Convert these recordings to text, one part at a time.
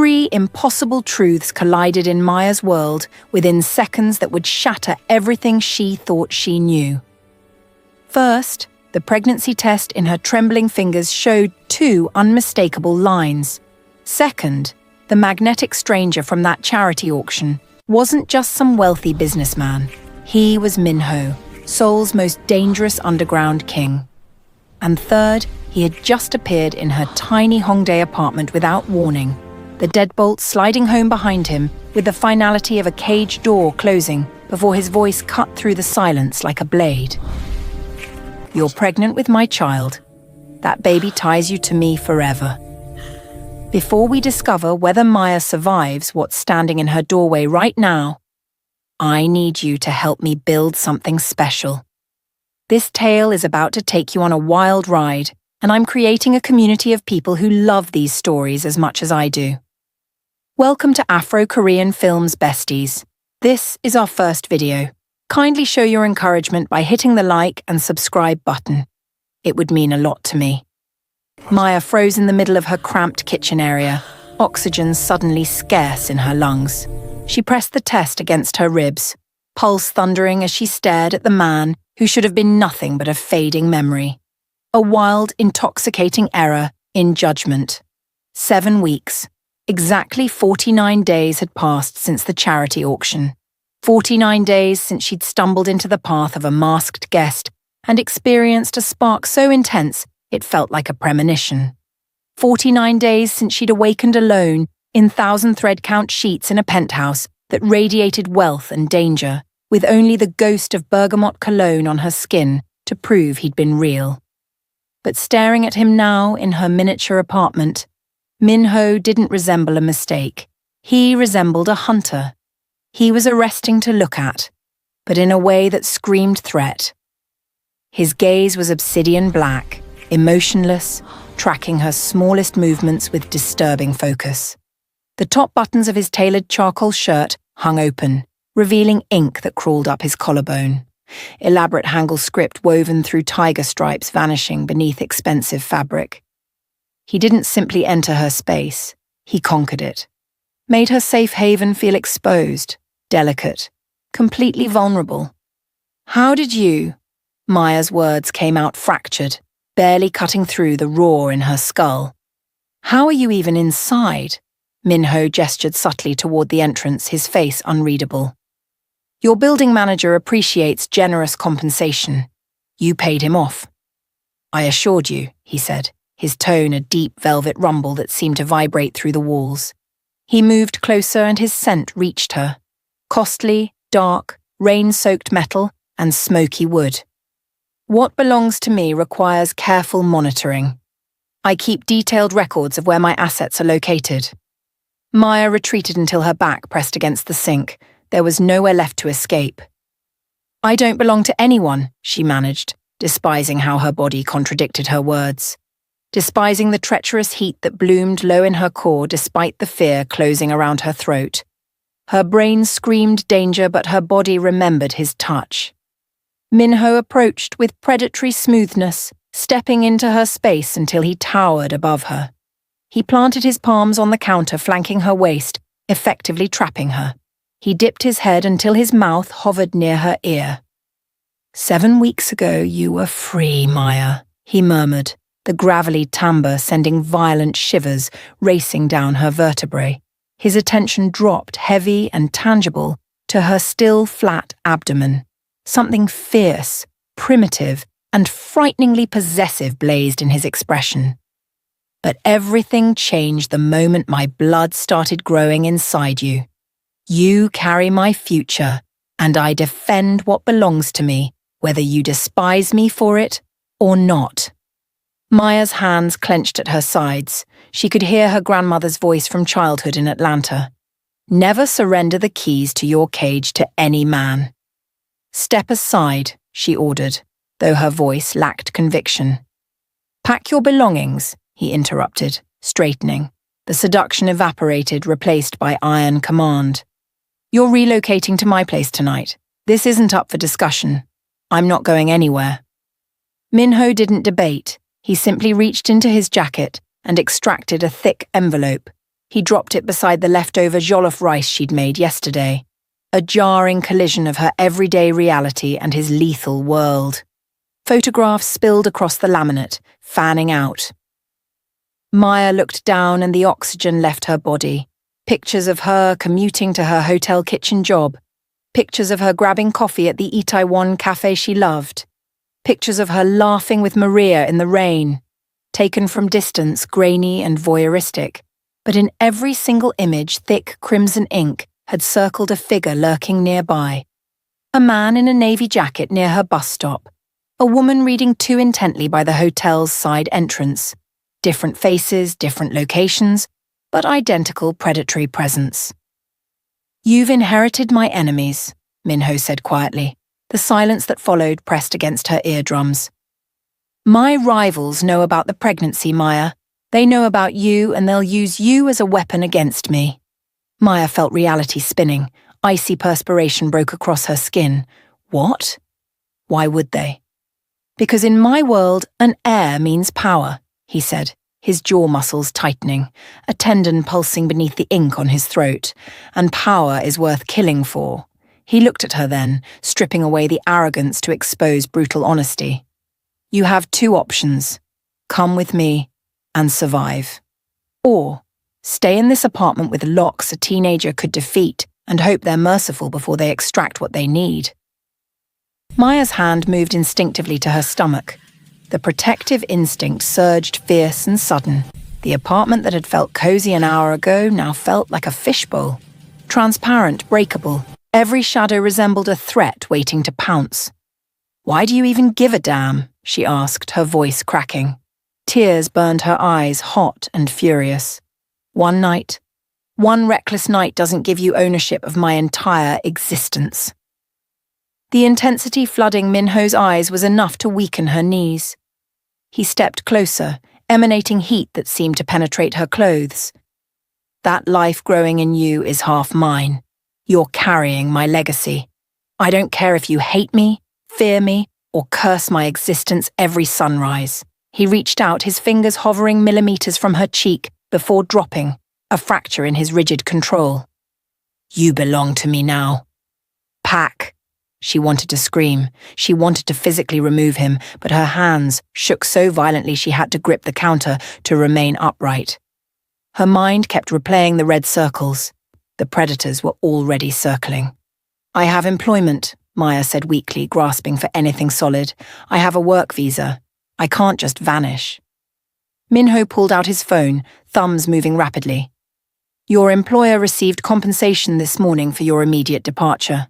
Three impossible truths collided in Maya's world within seconds that would shatter everything she thought she knew. First, the pregnancy test in her trembling fingers showed two unmistakable lines. Second, the magnetic stranger from that charity auction wasn't just some wealthy businessman. He was Minho, Seoul's most dangerous underground king. And third, he had just appeared in her tiny Hongdae apartment without warning, the deadbolt sliding home behind him with the finality of a cage door closing before his voice cut through the silence like a blade. "You're pregnant with my child. That baby ties you to me forever." Before we discover whether Maya survives what's standing in her doorway right now, I need you to help me build something special. This tale is about to take you on a wild ride, and I'm creating a community of people who love these stories as much as I do. Welcome to Afro-Korean Films Besties. This is our first video. Kindly show your encouragement by hitting the like and subscribe button. It would mean a lot to me. Maya froze in the middle of her cramped kitchen area, oxygen suddenly scarce in her lungs. She pressed the test against her ribs, pulse thundering as she stared at the man who should have been nothing but a fading memory. A wild, intoxicating error in judgment. 7 weeks. Exactly 49 days had passed since the charity auction. 49 days since she'd stumbled into the path of a masked guest and experienced a spark so intense it felt like a premonition. 49 days since she'd awakened alone in 1,000-thread-count sheets in a penthouse that radiated wealth and danger, with only the ghost of bergamot cologne on her skin to prove he'd been real. But staring at him now in her miniature apartment, Minho didn't resemble a mistake. He resembled a hunter. He was arresting to look at, but in a way that screamed threat. His gaze was obsidian black, emotionless, tracking her smallest movements with disturbing focus. The top buttons of his tailored charcoal shirt hung open, revealing ink that crawled up his collarbone. Elaborate Hangul script woven through tiger stripes vanishing beneath expensive fabric. He didn't simply enter her space, he conquered it. Made her safe haven feel exposed, delicate, completely vulnerable. "How did you?" Maya's words came out fractured, barely cutting through the roar in her skull. "How are you even inside?" Minho gestured subtly toward the entrance, his face unreadable. "Your building manager appreciates generous compensation. You paid him off." "I assured you," he said, his tone a deep velvet rumble that seemed to vibrate through the walls. He moved closer and his scent reached her. Costly, dark, rain-soaked metal and smoky wood. "What belongs to me requires careful monitoring. I keep detailed records of where my assets are located." Maya retreated until her back pressed against the sink. There was nowhere left to escape. "I don't belong to anyone," she managed, despising how her body contradicted her words. Despising the treacherous heat that bloomed low in her core despite the fear closing around her throat. Her brain screamed danger, but her body remembered his touch. Minho approached with predatory smoothness, stepping into her space until he towered above her. He planted his palms on the counter flanking her waist, effectively trapping her. He dipped his head until his mouth hovered near her ear. "7 weeks ago you were free, Maya," he murmured, the gravelly timbre sending violent shivers racing down her vertebrae. His attention dropped, heavy and tangible, to her still flat abdomen. Something fierce, primitive, and frighteningly possessive blazed in his expression. "But everything changed the moment my blood started growing inside you. You carry my future, and I defend what belongs to me, whether you despise me for it or not." Maya's hands clenched at her sides. She could hear her grandmother's voice from childhood in Atlanta. "Never surrender the keys to your cage to any man." "Step aside," she ordered, though her voice lacked conviction. "Pack your belongings," he interrupted, straightening. The seduction evaporated, replaced by iron command. "You're relocating to my place tonight. This isn't up for discussion. I'm not going anywhere." Minho didn't debate. He simply reached into his jacket and extracted a thick envelope, He dropped it beside the leftover jollof rice she'd made yesterday, a jarring collision of her everyday reality and his lethal world. Photographs spilled across the laminate, fanning out. Maya looked down and the oxygen left her body. Pictures of her commuting to her hotel kitchen job. Pictures of her grabbing coffee at the Itaewon cafe she loved. Pictures of her laughing with Maria in the rain. Taken from distance, grainy and voyeuristic. But in every single image, thick crimson ink had circled a figure lurking nearby. A man in a navy jacket near her bus stop. A woman reading too intently by the hotel's side entrance. Different faces, different locations, but identical predatory presence. "You've inherited my enemies," Minho said quietly, the silence that followed pressed against her eardrums. "My rivals know about the pregnancy, Maya. They know about you and they'll use you as a weapon against me." Maya felt reality spinning. Icy perspiration broke across her skin. What? Why would they? "Because in my world, an heir means power," he said, his jaw muscles tightening, a tendon pulsing beneath the ink on his throat. "And power is worth killing for." He looked at her then, stripping away the arrogance to expose brutal honesty. "You have two options. Come with me and survive. Or stay in this apartment with locks a teenager could defeat and hope they're merciful before they extract what they need." Maya's hand moved instinctively to her stomach. The protective instinct surged fierce and sudden. The apartment that had felt cozy an hour ago now felt like a fishbowl. Transparent, breakable, every shadow resembled a threat waiting to pounce. "Why do you even give a damn?" she asked, her voice cracking. Tears burned her eyes, hot and furious. One reckless night doesn't give you ownership of my entire existence. The intensity flooding Minho's eyes was enough to weaken her knees. He stepped closer, emanating heat that seemed to penetrate her clothes. "That life growing in you is half mine. You're carrying my legacy. I don't care if you hate me, fear me, or curse my existence every sunrise." He reached out, his fingers hovering millimeters from her cheek before dropping, a fracture in his rigid control. "You belong to me now. Pack." She wanted to scream. She wanted to physically remove him, but her hands shook so violently she had to grip the counter to remain upright. Her mind kept replaying the red circles. The predators were already circling. "I have employment," Maya said weakly, grasping for anything solid. "I have a work visa. I can't just vanish." Minho pulled out his phone, thumbs moving rapidly. "Your employer received compensation this morning for your immediate departure.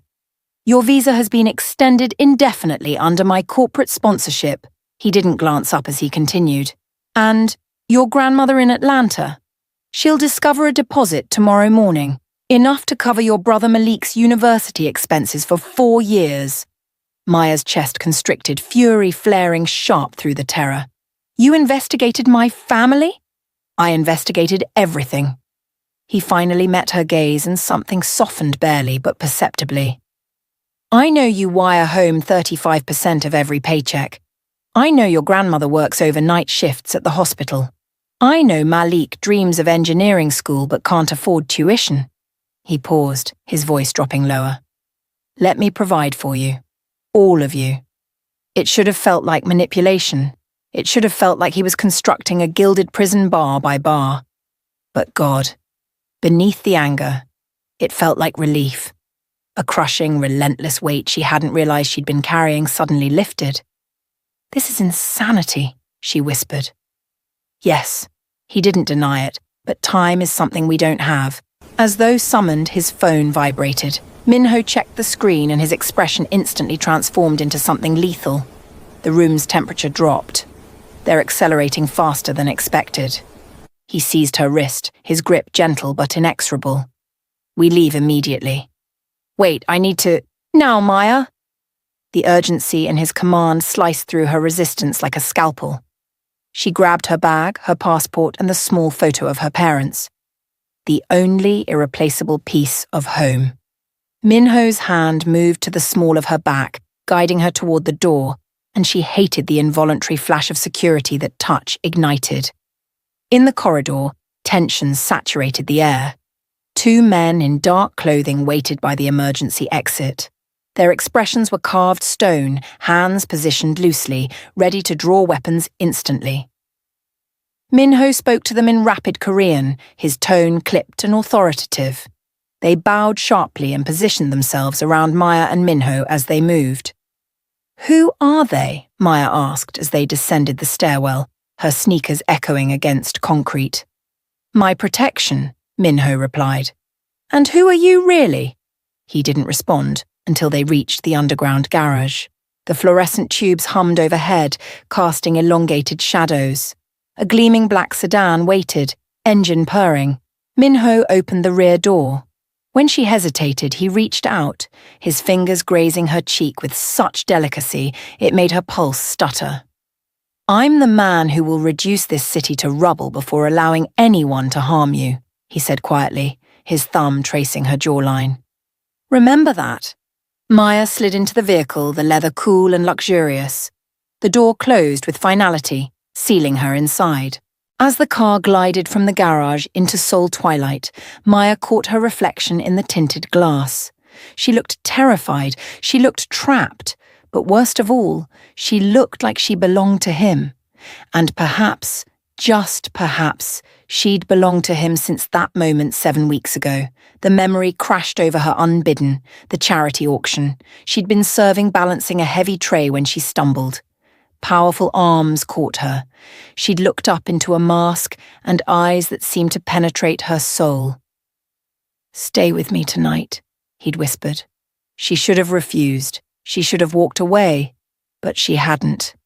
Your visa has been extended indefinitely under my corporate sponsorship." He didn't glance up as he continued. "And your grandmother in Atlanta? She'll discover a deposit tomorrow morning, enough to cover your brother Malik's university expenses for 4 years. Maya's chest constricted, fury flaring sharp through the terror. "You investigated my family?" "I investigated everything." He finally met her gaze and something softened barely but perceptibly. "I know you wire home 35% of every paycheck. I know your grandmother works overnight shifts at the hospital. I know Malik dreams of engineering school but can't afford tuition." He paused, his voice dropping lower. "Let me provide for you. All of you." It should have felt like manipulation. It should have felt like he was constructing a gilded prison bar by bar. But God, beneath the anger, it felt like relief. A crushing, relentless weight she hadn't realized she'd been carrying suddenly lifted. "This is insanity," she whispered. Yes, he didn't deny it, but time is something we don't have. As though summoned, his phone vibrated. Minho checked the screen and his expression instantly transformed into something lethal. The room's temperature dropped. They're accelerating faster than expected. He seized her wrist, his grip gentle but inexorable. "We leave immediately." "Wait, I need to—" "Now, Maya!" The urgency in his command sliced through her resistance like a scalpel. She grabbed her bag, her passport, and the small photo of her parents. The only irreplaceable piece of home. Minho's hand moved to the small of her back, guiding her toward the door, and she hated the involuntary flash of security that touch ignited. In the corridor, Tension saturated the air. Two men in dark clothing waited by the emergency exit. Their expressions were carved stone, hands positioned loosely, ready to draw weapons instantly. Minho spoke to them in rapid Korean, his tone clipped and authoritative. They bowed sharply and positioned themselves around Maya and Minho as they moved. "Who are they?" Maya asked as they descended the stairwell, her sneakers echoing against concrete. "My protection," Minho replied. "And who are you really?" He didn't respond until they reached the underground garage. The fluorescent tubes hummed overhead, casting elongated shadows. A gleaming black sedan waited, engine purring. Minho opened the rear door. When she hesitated, he reached out, his fingers grazing her cheek with such delicacy it made her pulse stutter. "I'm the man who will reduce this city to rubble before allowing anyone to harm you," he said quietly, his thumb tracing her jawline. "Remember that." Maya slid into the vehicle, the leather cool and luxurious. The door closed with finality, sealing her inside. As the car glided from the garage into Seoul twilight, Maya caught her reflection in the tinted glass. She looked terrified, she looked trapped, but worst of all, she looked like she belonged to him. And perhaps, just perhaps, she'd belonged to him since that moment 7 weeks ago. The memory crashed over her unbidden, the charity auction. She'd been serving balancing a heavy tray when she stumbled. Powerful arms caught her. She'd looked up into a mask and eyes that seemed to penetrate her soul. "Stay with me tonight," he'd whispered. She should have refused. She should have walked away, but she hadn't.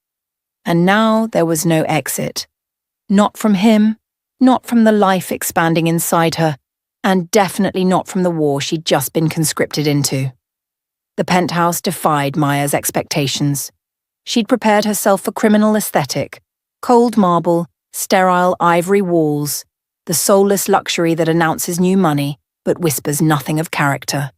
And now there was no exit. Not from him, not from the life expanding inside her, and definitely not from the war she'd just been conscripted into. The penthouse defied Maya's expectations. She'd prepared herself for criminal aesthetic, cold marble, sterile ivory walls, the soulless luxury that announces new money but whispers nothing of character.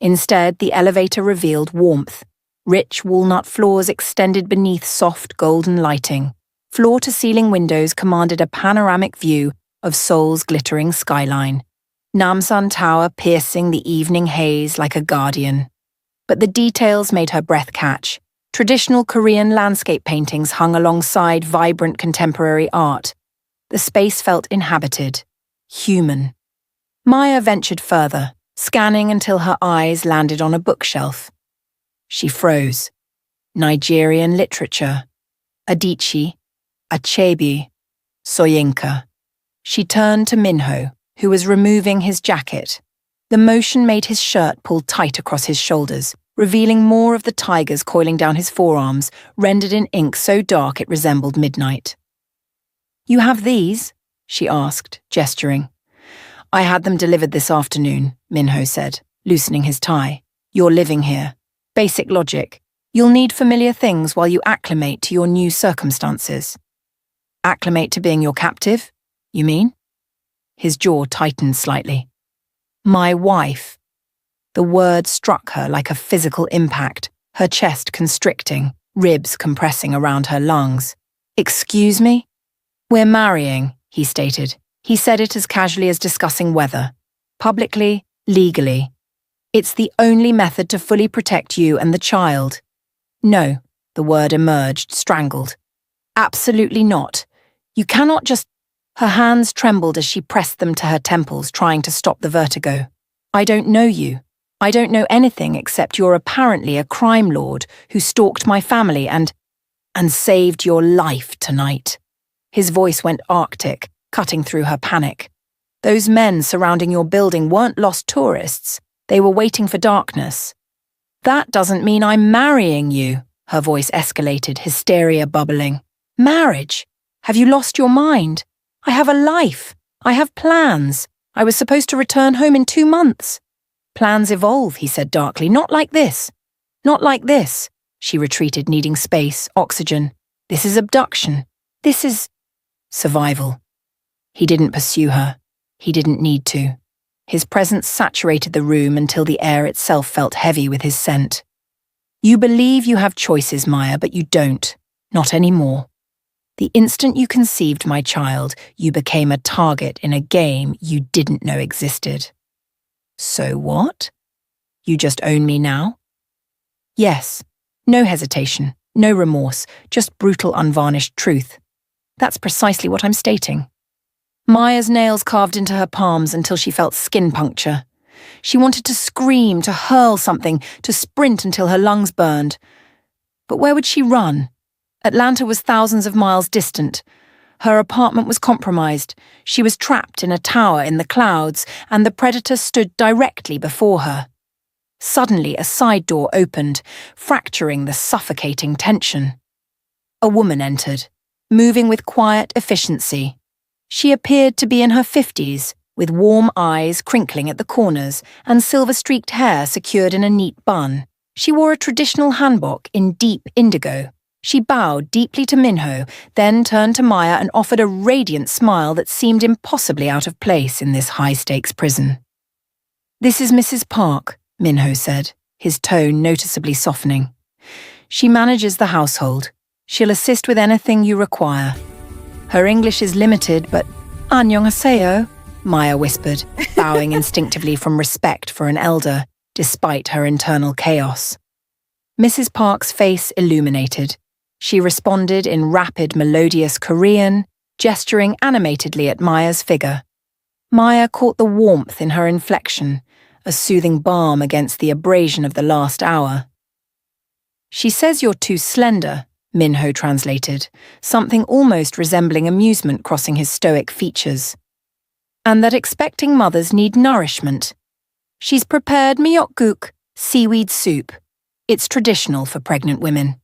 Instead, the elevator revealed warmth. Rich walnut floors extended beneath soft golden lighting. Floor-to-ceiling windows commanded a panoramic view of Seoul's glittering skyline. Namsan Tower piercing the evening haze like a guardian. But the details made her breath catch. Traditional Korean landscape paintings hung alongside vibrant contemporary art. The space felt inhabited, human. Maya ventured further, scanning until her eyes landed on a bookshelf. She froze. Nigerian literature. Adichie, Achebe, Soyinka. She turned to Minho, who was removing his jacket. The motion made his shirt pull tight across his shoulders, revealing more of the tigers coiling down his forearms, rendered in ink so dark it resembled midnight. "You have these?" she asked, gesturing. "I had them delivered this afternoon," Minho said, loosening his tie. "You're living here. Basic logic. You'll need familiar things while you acclimate to your new circumstances." "Acclimate to being your captive, you mean?" His jaw tightened slightly. "My wife." The word struck her like a physical impact, her chest constricting, ribs compressing around her lungs. "Excuse me?" "We're marrying," he stated. He said it as casually as discussing weather. "Publicly, legally. It's the only method to fully protect you and the child." "No," the word emerged, strangled. "Absolutely not. You cannot just—" Her hands trembled as she pressed them to her temples, trying to stop the vertigo. "I don't know you. I don't know anything except you're apparently a crime lord who stalked my family and saved your life tonight." His voice went arctic, cutting through her panic. "Those men surrounding your building weren't lost tourists. They were waiting for darkness." "That doesn't mean I'm marrying you," her voice escalated, hysteria bubbling. "Marriage? Have you lost your mind? I have a life. I have plans. I was supposed to return home in 2 months. "Plans evolve," he said darkly. "Not like this. Not like this." She retreated, needing space, oxygen. "This is abduction. This is survival." He didn't pursue her. He didn't need to. His presence saturated the room until the air itself felt heavy with his scent. "You believe you have choices, Maya, but you don't. Not anymore." The instant you conceived my child, you became a target in a game you didn't know existed. So what? You just own me now? Yes. No hesitation, no remorse, just brutal, unvarnished truth. That's precisely what I'm stating. Maya's nails carved into her palms until she felt skin puncture. She wanted to scream, to hurl something, to sprint until her lungs burned. But where would she run? Atlanta was thousands of miles distant. Her apartment was compromised. She was trapped in a tower in the clouds, and the predator stood directly before her. Suddenly, a side door opened, fracturing the suffocating tension. A woman entered, moving with quiet efficiency. She appeared to be in her 50s, with warm eyes crinkling at the corners and silver-streaked hair secured in a neat bun. She wore a traditional hanbok in deep indigo. She bowed deeply to Minho, then turned to Maya and offered a radiant smile that seemed impossibly out of place in this high-stakes prison. "This is Mrs. Park," Minho said, his tone noticeably softening. "She manages the household. She'll assist with anything you require. Her English is limited, but annyeonghaseyo," Maya whispered, bowing instinctively from respect for an elder, despite her internal chaos. Mrs. Park's face illuminated. She responded in rapid, melodious Korean, gesturing animatedly at Maya's figure. Maya caught the warmth in her inflection, a soothing balm against the abrasion of the last hour. "She says you're too slender," Minho translated, something almost resembling amusement crossing his stoic features. "And that expecting mothers need nourishment. She's prepared myeokguk, seaweed soup. It's traditional for pregnant women."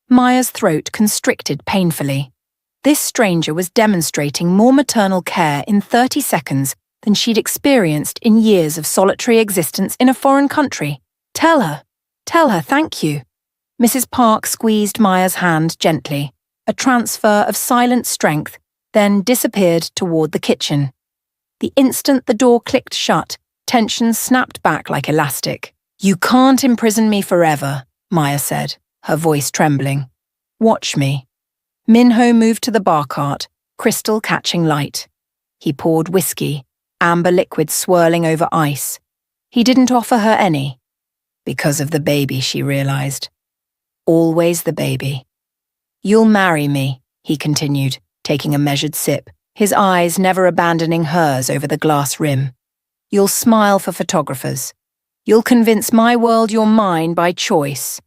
Maya's throat constricted painfully. This stranger was demonstrating more maternal care in 30 seconds than she'd experienced in years of solitary existence in a foreign country. Tell her, thank you." Mrs. Park squeezed Maya's hand gently, a transfer of silent strength, then disappeared toward the kitchen. The instant the door clicked shut, tension snapped back like elastic. "You can't imprison me forever," Maya said, her voice trembling. "Watch me." Minho moved to the bar cart, crystal catching light. He poured whiskey, amber liquid swirling over ice. He didn't offer her any. Because of the baby, she realized. Always the baby. "You'll marry me," he continued, taking a measured sip, his eyes never abandoning hers over the glass rim. "You'll smile for photographers. You'll convince my world you're mine by choice.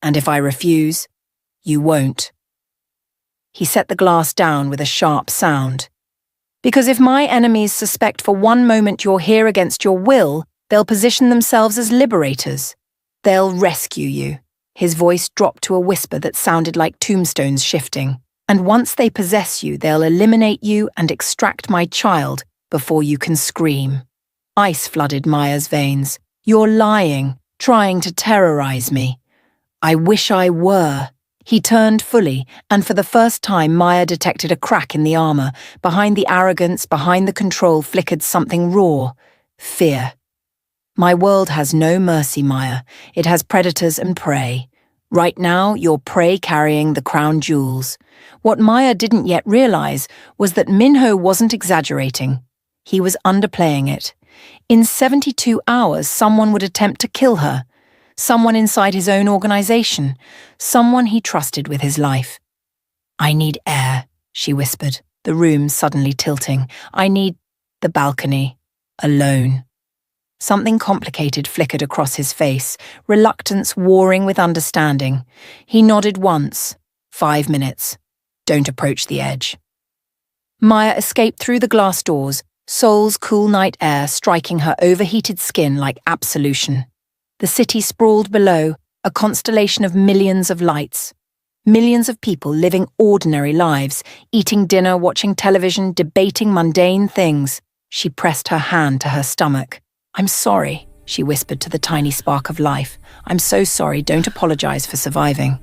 And if I refuse, you won't." He set the glass down with a sharp sound. "Because if my enemies suspect for one moment you're here against your will, they'll position themselves as liberators. They'll rescue you." His voice dropped to a whisper that sounded like tombstones shifting. "And once they possess you, they'll eliminate you and extract my child before you can scream." Ice flooded Maya's veins. "You're lying, trying to terrorize me." "I wish I were." He turned fully, and for the first time Maya detected a crack in the armor. Behind the arrogance, behind the control flickered something raw. Fear. "My world has no mercy, Maya. It has predators and prey. Right now, you're prey carrying the crown jewels." What Maya didn't yet realize was that Minho wasn't exaggerating. He was underplaying it. In 72 hours, someone would attempt to kill her. Someone inside his own organization. Someone he trusted with his life. "I need air," she whispered, the room suddenly tilting. "I need the balcony. Alone." Something complicated flickered across his face, reluctance warring with understanding. He nodded once. 5 minutes. Don't approach the edge. Maya escaped through the glass doors, Seoul's cool night air striking her overheated skin like absolution. The city sprawled below, a constellation of millions of lights. Millions of people living ordinary lives, eating dinner, watching television, debating mundane things. She pressed her hand to her stomach. "I'm sorry," she whispered to the tiny spark of life. "I'm so sorry, don't apologize for surviving."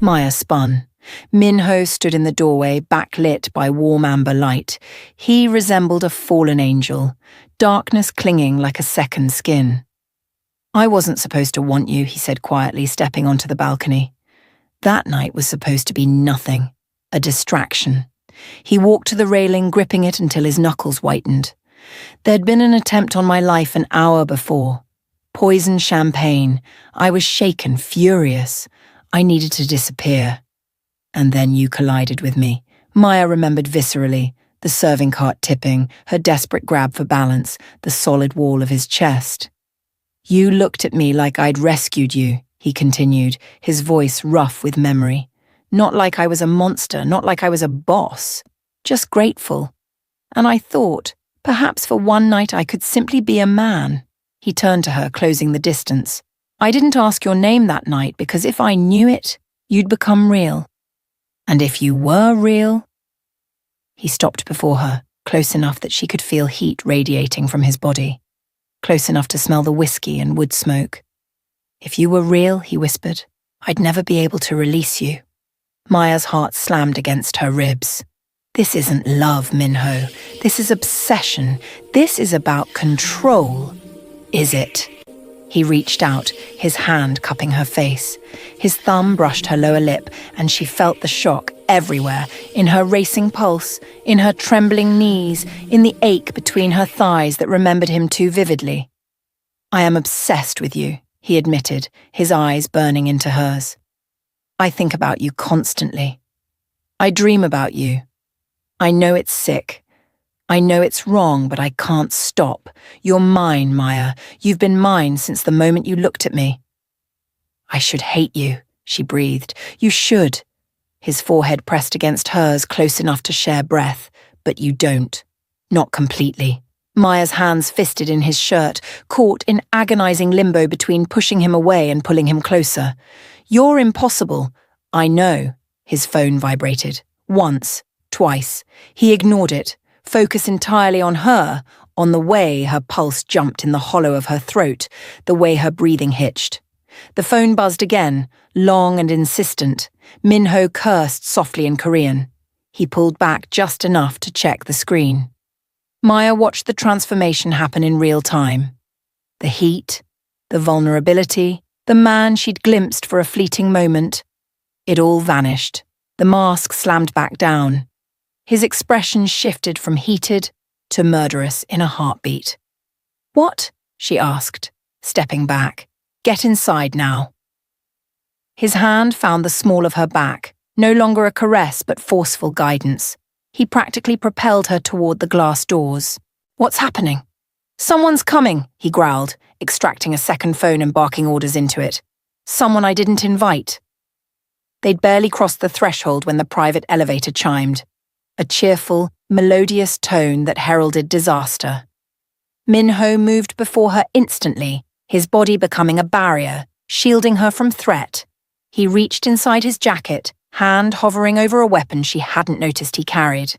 Maya spun. Minho stood in the doorway, backlit by warm amber light. He resembled a fallen angel, darkness clinging like a second skin. "I wasn't supposed to want you," he said quietly, stepping onto the balcony. "That night was supposed to be nothing. a distraction. He walked to the railing, gripping it until his knuckles whitened. There'd been an attempt on my life an hour before. Poisoned champagne. I was shaken, furious. I needed to disappear. And then you collided with me. Maya remembered viscerally, the serving cart tipping, her desperate grab for balance, the solid wall of his chest. You looked at me like I'd rescued you, he continued, his voice rough with memory. Not like I was a monster, not like I was a boss, just grateful. And I thought, perhaps for one night I could simply be a man. He turned to her, closing the distance. I didn't ask your name that night because if I knew it, you'd become real. And if you were real... He stopped before her, close enough that she could feel heat radiating from his body. Close enough to smell the whiskey and wood smoke. If you were real, he whispered, I'd never be able to release you. Maya's heart slammed against her ribs. This isn't love, Minho. This is obsession. This is about control. Is it? He reached out, his hand cupping her face. His thumb brushed her lower lip, and she felt the shock everywhere, in her racing pulse, in her trembling knees, in the ache between her thighs that remembered him too vividly. I am obsessed with you, he admitted, his eyes burning into hers. I think about you constantly. I dream about you. I know it's sick. I know it's wrong, but I can't stop. You're mine, Maya. You've been mine since the moment you looked at me. I should hate you, she breathed. You should. His forehead pressed against hers, close enough to share breath. But you don't. Not completely. Maya's hands fisted in his shirt, caught in agonizing limbo between pushing him away and pulling him closer. You're impossible. I know. His phone vibrated. Once. Twice. He ignored it. Focus entirely on her, on the way her pulse jumped in the hollow of her throat, the way her breathing hitched. The phone buzzed again, long and insistent. Minho cursed softly in Korean. He pulled back just enough to check the screen. Maya watched the transformation happen in real time. The heat, the vulnerability, the man she'd glimpsed for a fleeting moment. It all vanished. The mask slammed back down. His expression shifted from heated to murderous in a heartbeat. What? She asked, stepping back. Get inside now. His hand found the small of her back, no longer a caress but forceful guidance. He practically propelled her toward the glass doors. What's happening? Someone's coming, he growled, extracting a second phone and barking orders into it. Someone I didn't invite. They'd barely crossed the threshold when the private elevator chimed. A cheerful, melodious tone that heralded disaster. Minho moved before her instantly, his body becoming a barrier, shielding her from threat. He reached inside his jacket, hand hovering over a weapon she hadn't noticed he carried.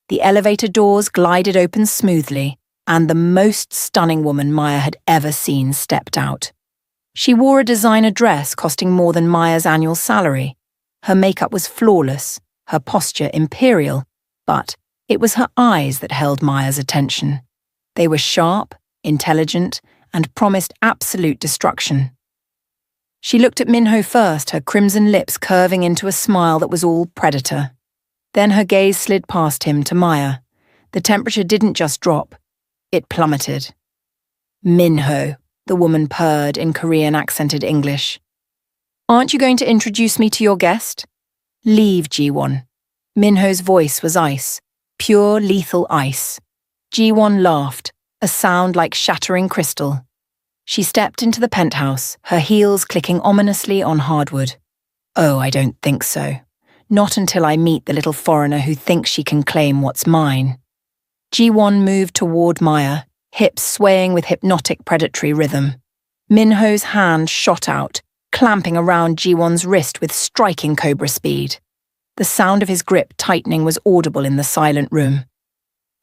The elevator doors glided open smoothly, and the most stunning woman Maya had ever seen stepped out. She wore a designer dress costing more than Maya's annual salary. Her makeup was flawless, her posture imperial, but it was her eyes that held Maya's attention. They were sharp, intelligent, and promised absolute destruction. She looked at Minho first, her crimson lips curving into a smile that was all predator. Then her gaze slid past him to Maya. The temperature didn't just drop, it plummeted. Minho, the woman purred in Korean-accented English. Aren't you going to introduce me to your guest? Leave, Ji-won. Minho's voice was ice, pure lethal ice. Ji-won laughed, a sound like shattering crystal. She stepped into the penthouse, her heels clicking ominously on hardwood. Oh, I don't think so. Not until I meet the little foreigner who thinks she can claim what's mine. Ji-won moved toward Maya, hips swaying with hypnotic predatory rhythm. Minho's hand shot out, clamping around Ji-won's wrist with striking cobra speed. The sound of his grip tightening was audible in the silent room.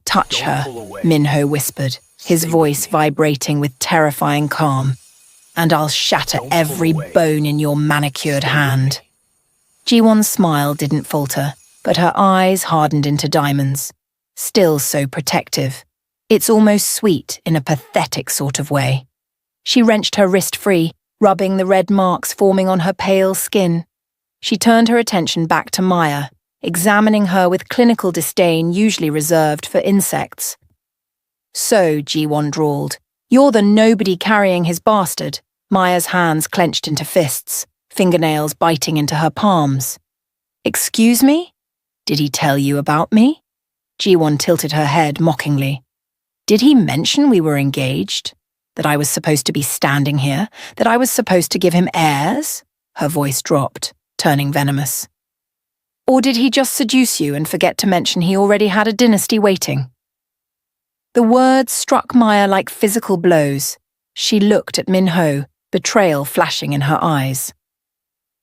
Touch her, Minho whispered, his voice vibrating with terrifying calm. And I'll shatter every bone in your manicured hand. Ji-won's smile didn't falter, but her eyes hardened into diamonds. Still so protective. It's almost sweet in a pathetic sort of way. She wrenched her wrist free, rubbing the red marks forming on her pale skin. She turned her attention back to Maya, examining her with clinical disdain usually reserved for insects. "So," Ji-won drawled, "you're the nobody carrying his bastard." Maya's hands clenched into fists, fingernails biting into her palms. "Excuse me? Did he tell you about me?" Ji-won tilted her head mockingly. "Did he mention we were engaged? That I was supposed to be standing here? That I was supposed to give him heirs?" Her voice dropped, turning venomous. "Or did he just seduce you and forget to mention he already had a dynasty waiting?" The words struck Maya like physical blows. She looked at Min-ho, betrayal flashing in her eyes.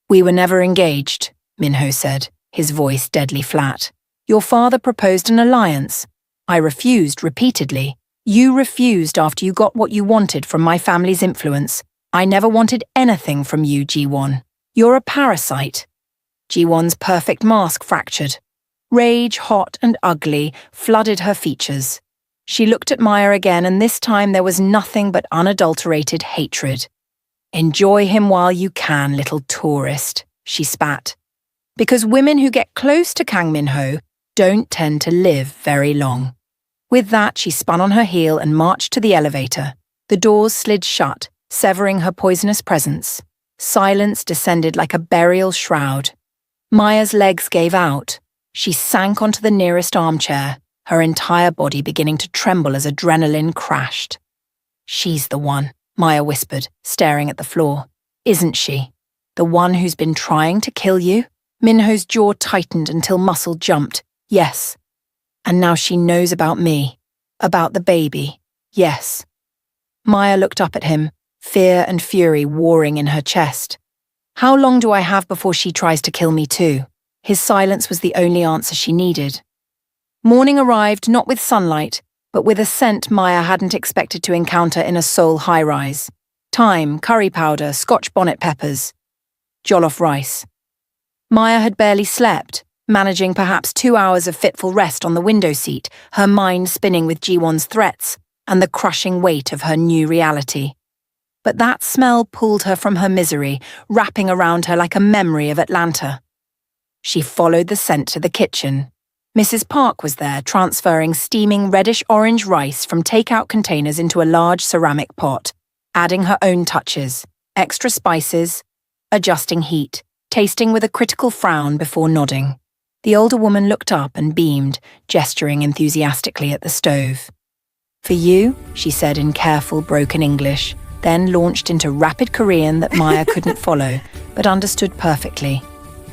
"We were never engaged," Min-ho said, his voice deadly flat. "Your father proposed an alliance. I refused repeatedly. You refused after you got what you wanted from my family's influence. I never wanted anything from you, Ji-won. You're a parasite." Ji-won's perfect mask fractured. Rage, hot and ugly, flooded her features. She looked at Maya again, and this time there was nothing but unadulterated hatred. "Enjoy him while you can, little tourist," she spat. "Because women who get close to Kang Min-ho don't tend to live very long." With that, she spun on her heel and marched to the elevator. The doors slid shut, severing her poisonous presence. Silence descended like a burial shroud. Maya's legs gave out. She sank onto the nearest armchair, her entire body beginning to tremble as adrenaline crashed. "She's the one," Maya whispered, staring at the floor. "Isn't she? The one who's been trying to kill you?" Min-ho's jaw tightened until muscle jumped. "Yes. And now she knows about me. About the baby. Yes." Maya looked up at him, fear and fury warring in her chest. "How long do I have before she tries to kill me too?" His silence was the only answer she needed. Morning arrived not with sunlight, but with a scent Maya hadn't expected to encounter in a Seoul high-rise. Thyme, curry powder, Scotch bonnet peppers. Jollof rice. Maya had barely slept, managing perhaps 2 hours of fitful rest on the window seat, her mind spinning with Ji-won's threats and the crushing weight of her new reality. But that smell pulled her from her misery, wrapping around her like a memory of Atlanta. She followed the scent to the kitchen. Mrs. Park was there, transferring steaming reddish-orange rice from take-out containers into a large ceramic pot, adding her own touches, extra spices, adjusting heat, tasting with a critical frown before nodding. The older woman looked up and beamed, gesturing enthusiastically at the stove. "For you," she said in careful, broken English, then launched into rapid Korean that Maya couldn't follow, but understood perfectly.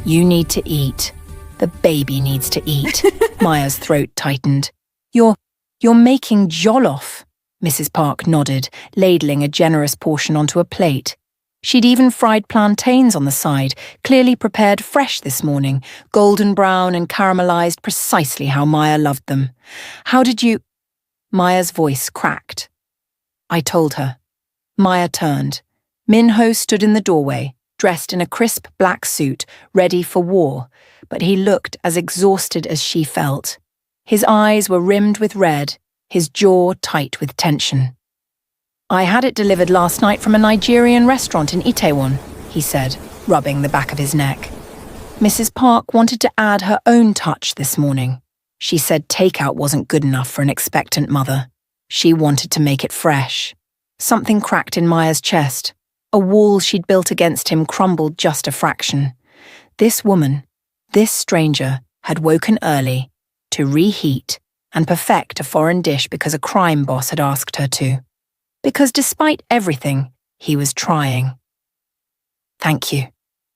"You need to eat. The baby needs to eat." Maya's throat tightened. You're making jollof." Mrs. Park nodded, ladling a generous portion onto a plate. She'd even fried plantains on the side, clearly prepared fresh this morning, golden brown and caramelized precisely how Maya loved them. "How did you—" Maya's voice cracked. "I told her." Maya turned. Min-ho stood in the doorway, dressed in a crisp black suit, ready for war, but he looked as exhausted as she felt. His eyes were rimmed with red, his jaw tight with tension. "I had it delivered last night from a Nigerian restaurant in Itaewon," he said, rubbing the back of his neck. Mrs. Park wanted to add her own touch this morning. She said takeout wasn't good enough for an expectant mother. She wanted to make it fresh. Something cracked in Maya's chest. A wall she'd built against him crumbled just a fraction. This woman, this stranger, had woken early to reheat and perfect a foreign dish because a crime boss had asked her to. Because despite everything, he was trying. "Thank you,"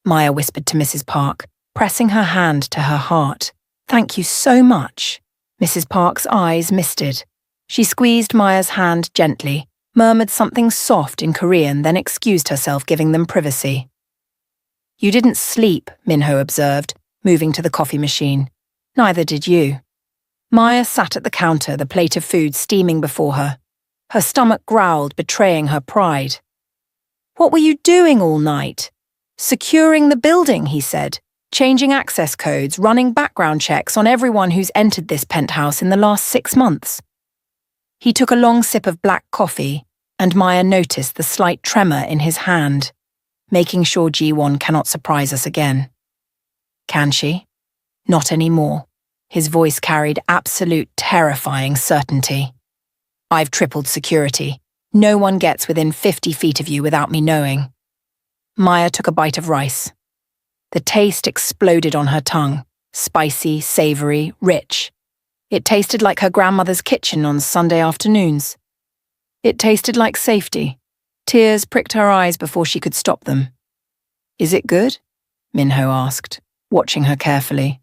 Maya whispered to Mrs. Park, pressing her hand to her heart. "Thank you so much." Mrs. Park's eyes misted. She squeezed Maya's hand gently, murmured something soft in Korean, then excused herself, giving them privacy. "You didn't sleep," Min-ho observed, moving to the coffee machine. "Neither did you." Maya sat at the counter, the plate of food steaming before her. Her stomach growled, betraying her pride. "What were you doing all night?" "Securing the building," he said, "changing access codes, running background checks on everyone who's entered this penthouse in the last 6 months. He took a long sip of black coffee, and Maya noticed the slight tremor in his hand, making sure Ji-won cannot surprise us again. "Can she?" Not anymore. His voice carried absolute terrifying certainty. I've tripled security. No one gets within 50 feet of you without me knowing. Maya took a bite of rice. The taste exploded on her tongue. Spicy, savory, rich. It tasted like her grandmother's kitchen on Sunday afternoons. It tasted like safety. Tears pricked her eyes before she could stop them. Is it good? Minho asked, watching her carefully.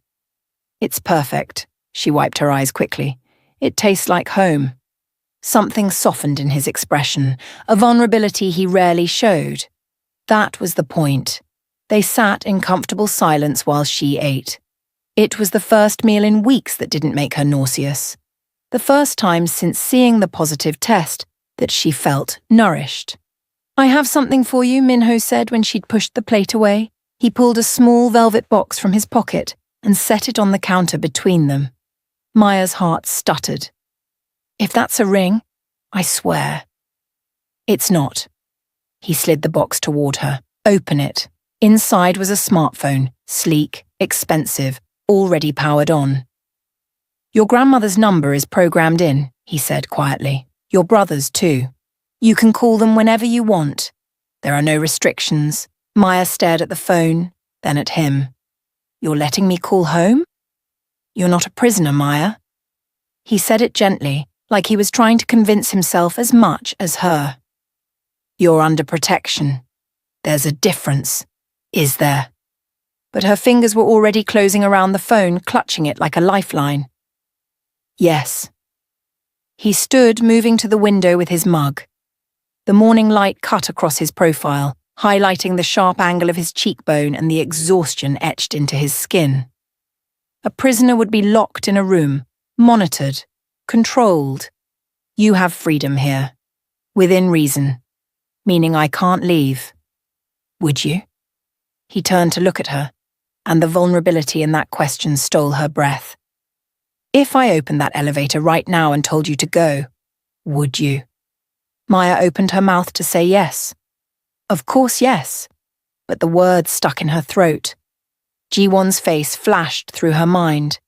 It's perfect. She wiped her eyes quickly. It tastes like home. Something softened in his expression, a vulnerability he rarely showed. That was the point. They sat in comfortable silence while she ate. It was the first meal in weeks that didn't make her nauseous. The first time since seeing the positive test that she felt nourished. I have something for you, Minho said when she'd pushed the plate away. He pulled a small velvet box from his pocket and set it on the counter between them. Maya's heart stuttered. If that's a ring, I swear. It's not. He slid the box toward her. Open it. Inside was a smartphone, sleek, expensive, already powered on. Your grandmother's number is programmed in, he said quietly. Your brother's too. You can call them whenever you want. There are no restrictions. Maya stared at the phone, then at him. You're letting me call home? You're not a prisoner, Maya. He said it gently, like he was trying to convince himself as much as her. You're under protection. There's a difference, is there? But her fingers were already closing around the phone, clutching it like a lifeline. Yes. He stood, moving to the window with his mug. The morning light cut across his profile, highlighting the sharp angle of his cheekbone and the exhaustion etched into his skin. A prisoner would be locked in a room, monitored, controlled. You have freedom here. Within reason. Meaning I can't leave. Would you? He turned to look at her, and the vulnerability in that question stole her breath. If I opened that elevator right now and told you to go, would you? Maya opened her mouth to say yes. Of course yes, but the words stuck in her throat. Jiwon's face flashed through her mind.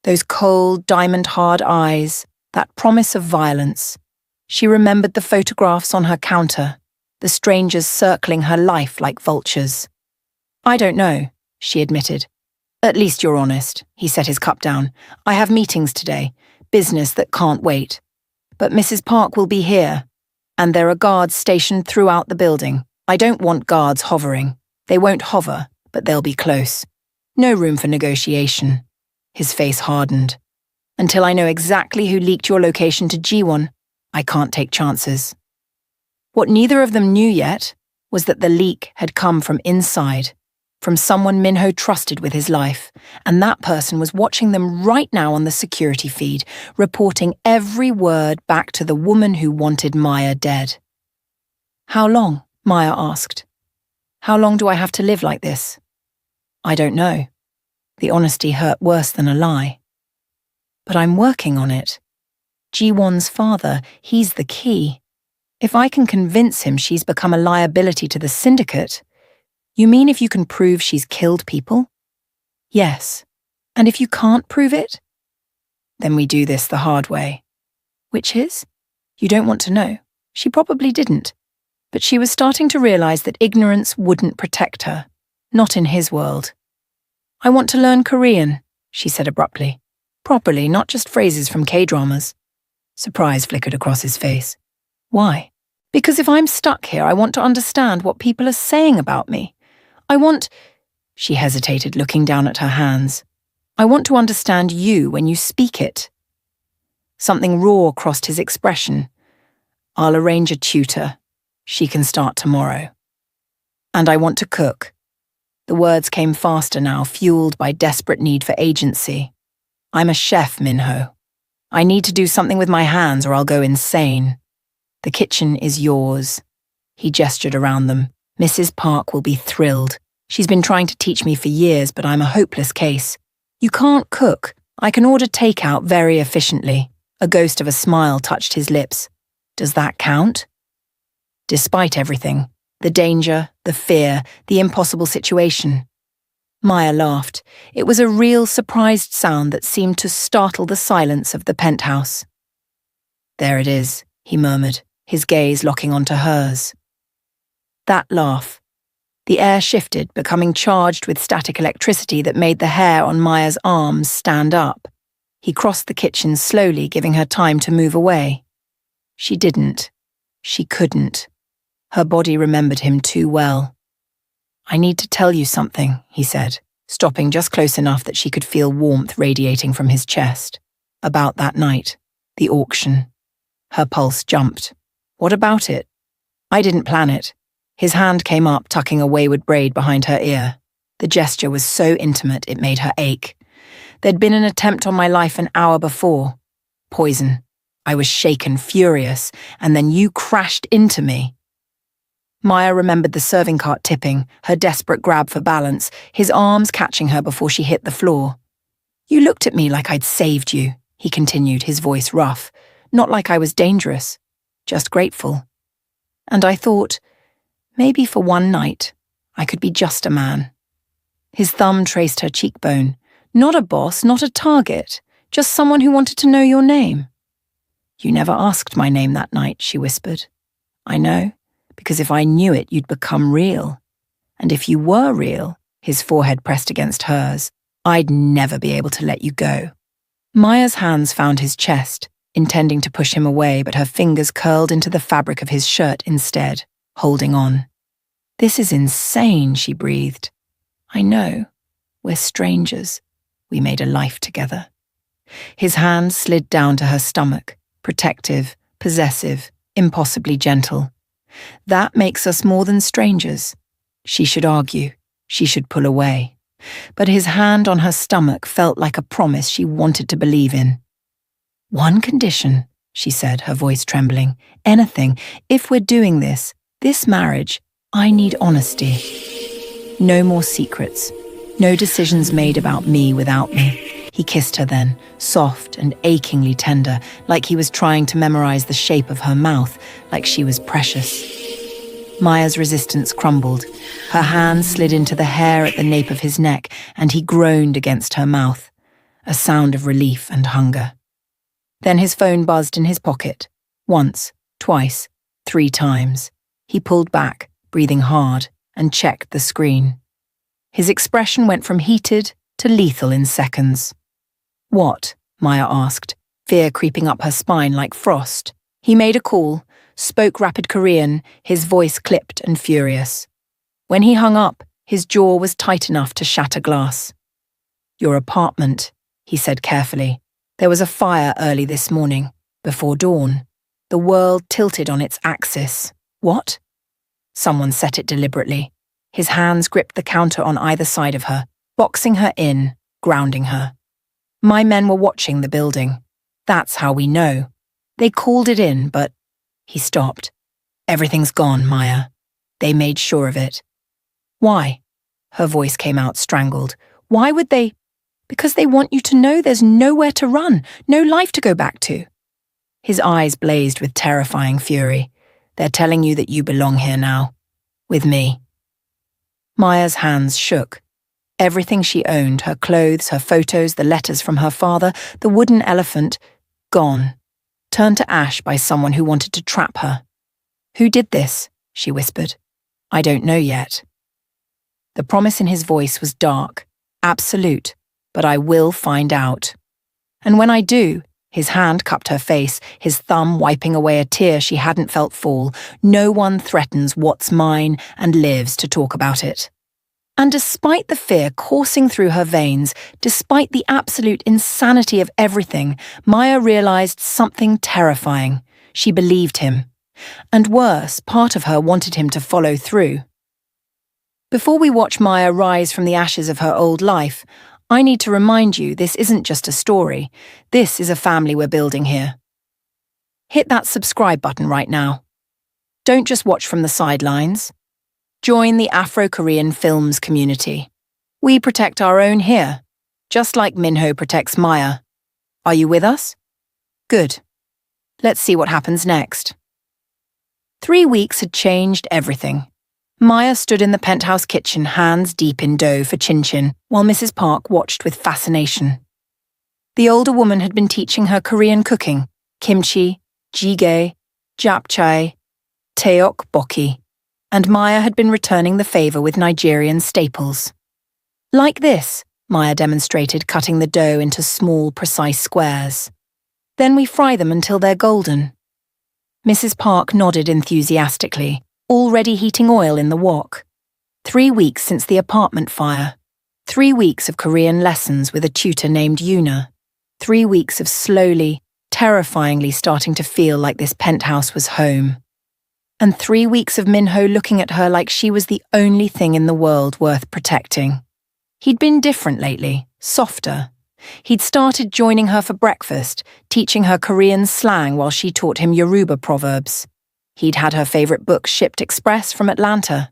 Those cold, diamond-hard eyes, that promise of violence. She remembered the photographs on her counter, the strangers circling her life like vultures. I don't know, she admitted. At least you're honest, he set his cup down. I have meetings today, business that can't wait. But Mrs. Park will be here, and there are guards stationed throughout the building. I don't want guards hovering. They won't hover, but they'll be close. No room for negotiation. His face hardened. Until I know exactly who leaked your location to Jiwon, I can't take chances. What neither of them knew yet was that the leak had come from inside, from someone Minho trusted with his life, and that person was watching them right now on the security feed, reporting every word back to the woman who wanted Maya dead. How long? Maya asked. How long do I have to live like this? I don't know. The honesty hurt worse than a lie. But I'm working on it. Jiwon's father, he's the key. If I can convince him she's become a liability to the syndicate, you mean if you can prove she's killed people? Yes. And if you can't prove it? Then we do this the hard way. Which is? You don't want to know. She probably didn't. But she was starting to realize that ignorance wouldn't protect her. Not in his world. I want to learn Korean, she said abruptly. Properly, not just phrases from K-dramas. Surprise flickered across his face. Why? Because if I'm stuck here, I want to understand what people are saying about me. I want... She hesitated, looking down at her hands. I want to understand you when you speak it. Something raw crossed his expression. I'll arrange a tutor. She can start tomorrow. And I want to cook. The words came faster now, fueled by desperate need for agency. I'm a chef, Minho. I need to do something with my hands or I'll go insane. The kitchen is yours. He gestured around them. Mrs. Park will be thrilled. She's been trying to teach me for years, but I'm a hopeless case. You can't cook. I can order takeout very efficiently. A ghost of a smile touched his lips. Does that count? Despite everything, the danger, the fear, the impossible situation, Maya laughed. It was a real surprised sound that seemed to startle the silence of the penthouse. "There it is," he murmured, his gaze locking onto hers. That laugh. The air shifted, becoming charged with static electricity that made the hair on Maya's arms stand up. He crossed the kitchen slowly, giving her time to move away. She didn't. She couldn't. Her body remembered him too well. "I need to tell you something," he said, stopping just close enough that she could feel warmth radiating from his chest. "About that night, the auction." Her pulse jumped. "What about it?" "I didn't plan it." His hand came up, tucking a wayward braid behind her ear. The gesture was so intimate it made her ache. There'd been an attempt on my life an hour before. Poison. I was shaken, furious, and then you crashed into me. Maya remembered the serving cart tipping, her desperate grab for balance, his arms catching her before she hit the floor. "You looked at me like I'd saved you," he continued, his voice rough. "Not like I was dangerous, just grateful. And I thought, maybe for one night, I could be just a man." His thumb traced her cheekbone. "Not a boss, not a target, just someone who wanted to know your name." "You never asked my name that night," she whispered. "I know, because if I knew it, you'd become real. And if you were real," his forehead pressed against hers, "I'd never be able to let you go." Maya's hands found his chest, intending to push him away, but her fingers curled into the fabric of his shirt instead, holding on. "This is insane," she breathed. "I know. We're strangers. We made a life together." His hand slid down to her stomach, protective, possessive, impossibly gentle. "That makes us more than strangers." She should argue. She should pull away. But his hand on her stomach felt like a promise she wanted to believe in. "One condition," she said, her voice trembling. "Anything. If we're doing this marriage, I need honesty. No more secrets. No decisions made about me without me." He kissed her then, soft and achingly tender, like he was trying to memorize the shape of her mouth, like she was precious. Maya's resistance crumbled. Her hand slid into the hair at the nape of his neck, and he groaned against her mouth, a sound of relief and hunger. Then his phone buzzed in his pocket. Once, twice, 3 times. He pulled back, breathing hard, and checked the screen. His expression went from heated to lethal in seconds. "What?" Maya asked, fear creeping up her spine like frost. He made a call, spoke rapid Korean, his voice clipped and furious. When he hung up, his jaw was tight enough to shatter glass. "Your apartment," he said carefully. "There was a fire early this morning, before dawn. The world tilted on its axis." "What?" Someone set it deliberately. His hands gripped the counter on either side of her, boxing her in, grounding her. "My men were watching the building. That's how we know. They called it in, but..." He stopped. "Everything's gone, Maya. They made sure of it." "Why?" Her voice came out strangled. "Why would they..." "Because they want you to know there's nowhere to run, no life to go back to." His eyes blazed with terrifying fury. "They're telling you that you belong here now. With me." Maya's hands shook. Everything she owned, her clothes, her photos, the letters from her father, the wooden elephant, gone. Turned to ash by someone who wanted to trap her. "Who did this?" she whispered. "I don't know yet." The promise in his voice was dark, absolute, but I will find out. And when I do, his hand cupped her face, his thumb wiping away a tear she hadn't felt fall. No one threatens what's mine and lives to talk about it. And despite the fear coursing through her veins, despite the absolute insanity of everything, Maya realized something terrifying. She believed him. And worse, part of her wanted him to follow through. Before we watch Maya rise from the ashes of her old life, I need to remind you this isn't just a story. This is a family we're building here. Hit that subscribe button right now. Don't just watch from the sidelines. Join the Afro-Korean films community. We protect our own here, just like Minho protects Maya. Are you with us? Good. Let's see what happens next. 3 weeks had changed everything. Maya stood in the penthouse kitchen, hands deep in dough for chin-chin, while Mrs. Park watched with fascination. The older woman had been teaching her Korean cooking: kimchi, jjigae, japchae, tteokbokki, and Maya had been returning the favor with Nigerian staples. Like this, Maya demonstrated, cutting the dough into small, precise squares. Then we fry them until they're golden. Mrs. Park nodded enthusiastically, already heating oil in the wok. 3 weeks since the apartment fire. 3 weeks of Korean lessons with a tutor named Yuna. 3 weeks of slowly, terrifyingly starting to feel like this penthouse was home. And 3 weeks of Minho looking at her like she was the only thing in the world worth protecting. He'd been different lately, softer. He'd started joining her for breakfast, teaching her Korean slang while she taught him Yoruba proverbs. He'd had her favorite books shipped express from Atlanta.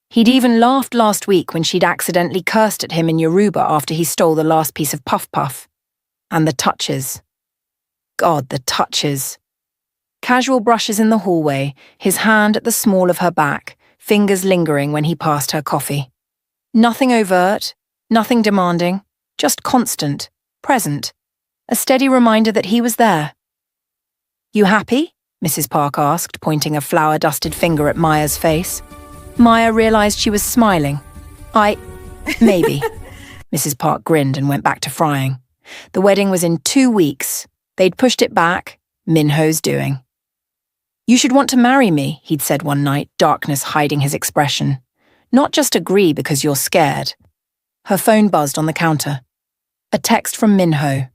He'd even laughed last week when she'd accidentally cursed at him in Yoruba after he stole the last piece of puff puff. And the touches. God, the touches. Casual brushes in the hallway, his hand at the small of her back, fingers lingering when he passed her coffee. Nothing overt, nothing demanding, just constant, present, a steady reminder that he was there. "You happy?" Mrs. Park asked, pointing a flour-dusted finger at Maya's face. Maya realized she was smiling. Maybe." Mrs. Park grinned and went back to frying. The wedding was in 2 weeks. They'd pushed it back. Minho's doing. "You should want to marry me," he'd said one night, darkness hiding his expression. "Not just agree because you're scared." Her phone buzzed on the counter. A text from Minho.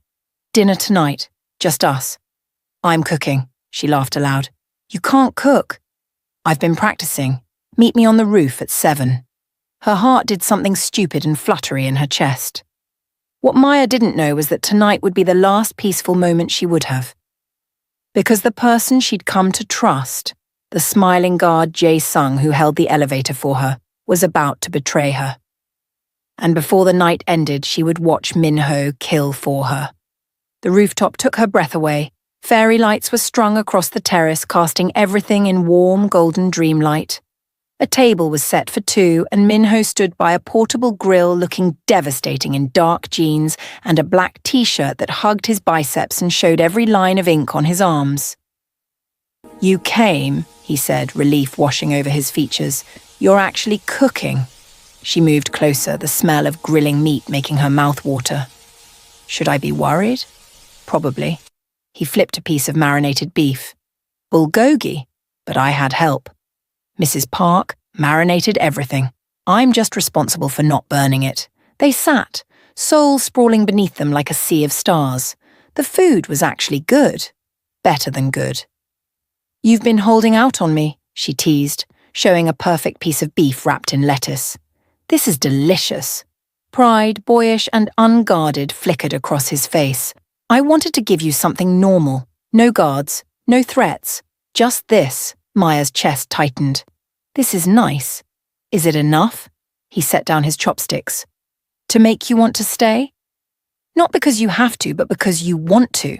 "Dinner tonight. Just us." "I'm cooking," she laughed aloud. "You can't cook." "I've been practicing. Meet me on the roof at 7. Her heart did something stupid and fluttery in her chest. What Maya didn't know was that tonight would be the last peaceful moment she would have. Because the person she'd come to trust, the smiling guard Jae-sung who held the elevator for her, was about to betray her. And before the night ended, she would watch Minho kill for her. The rooftop took her breath away. Fairy lights were strung across the terrace, casting everything in warm, golden dreamlight. A table was set for 2, and Minho stood by a portable grill looking devastating in dark jeans and a black t-shirt that hugged his biceps and showed every line of ink on his arms. "You came," he said, relief washing over his features. "You're actually cooking." She moved closer, the smell of grilling meat making her mouth water. "Should I be worried?" "Probably." He flipped a piece of marinated beef. "Bulgogi," but I had help. Mrs. Park marinated everything. I'm just responsible for not burning it. They sat, soul sprawling beneath them like a sea of stars. The food was actually good. Better than good. "You've been holding out on me," she teased, showing a perfect piece of beef wrapped in lettuce. "This is delicious." Pride, boyish and unguarded, flickered across his face. "I wanted to give you something normal. No guards, no threats. Just this." Maya's chest tightened. "This is nice. Is it enough?" He set down his chopsticks. "To make you want to stay?" "Not because you have to, but because you want to."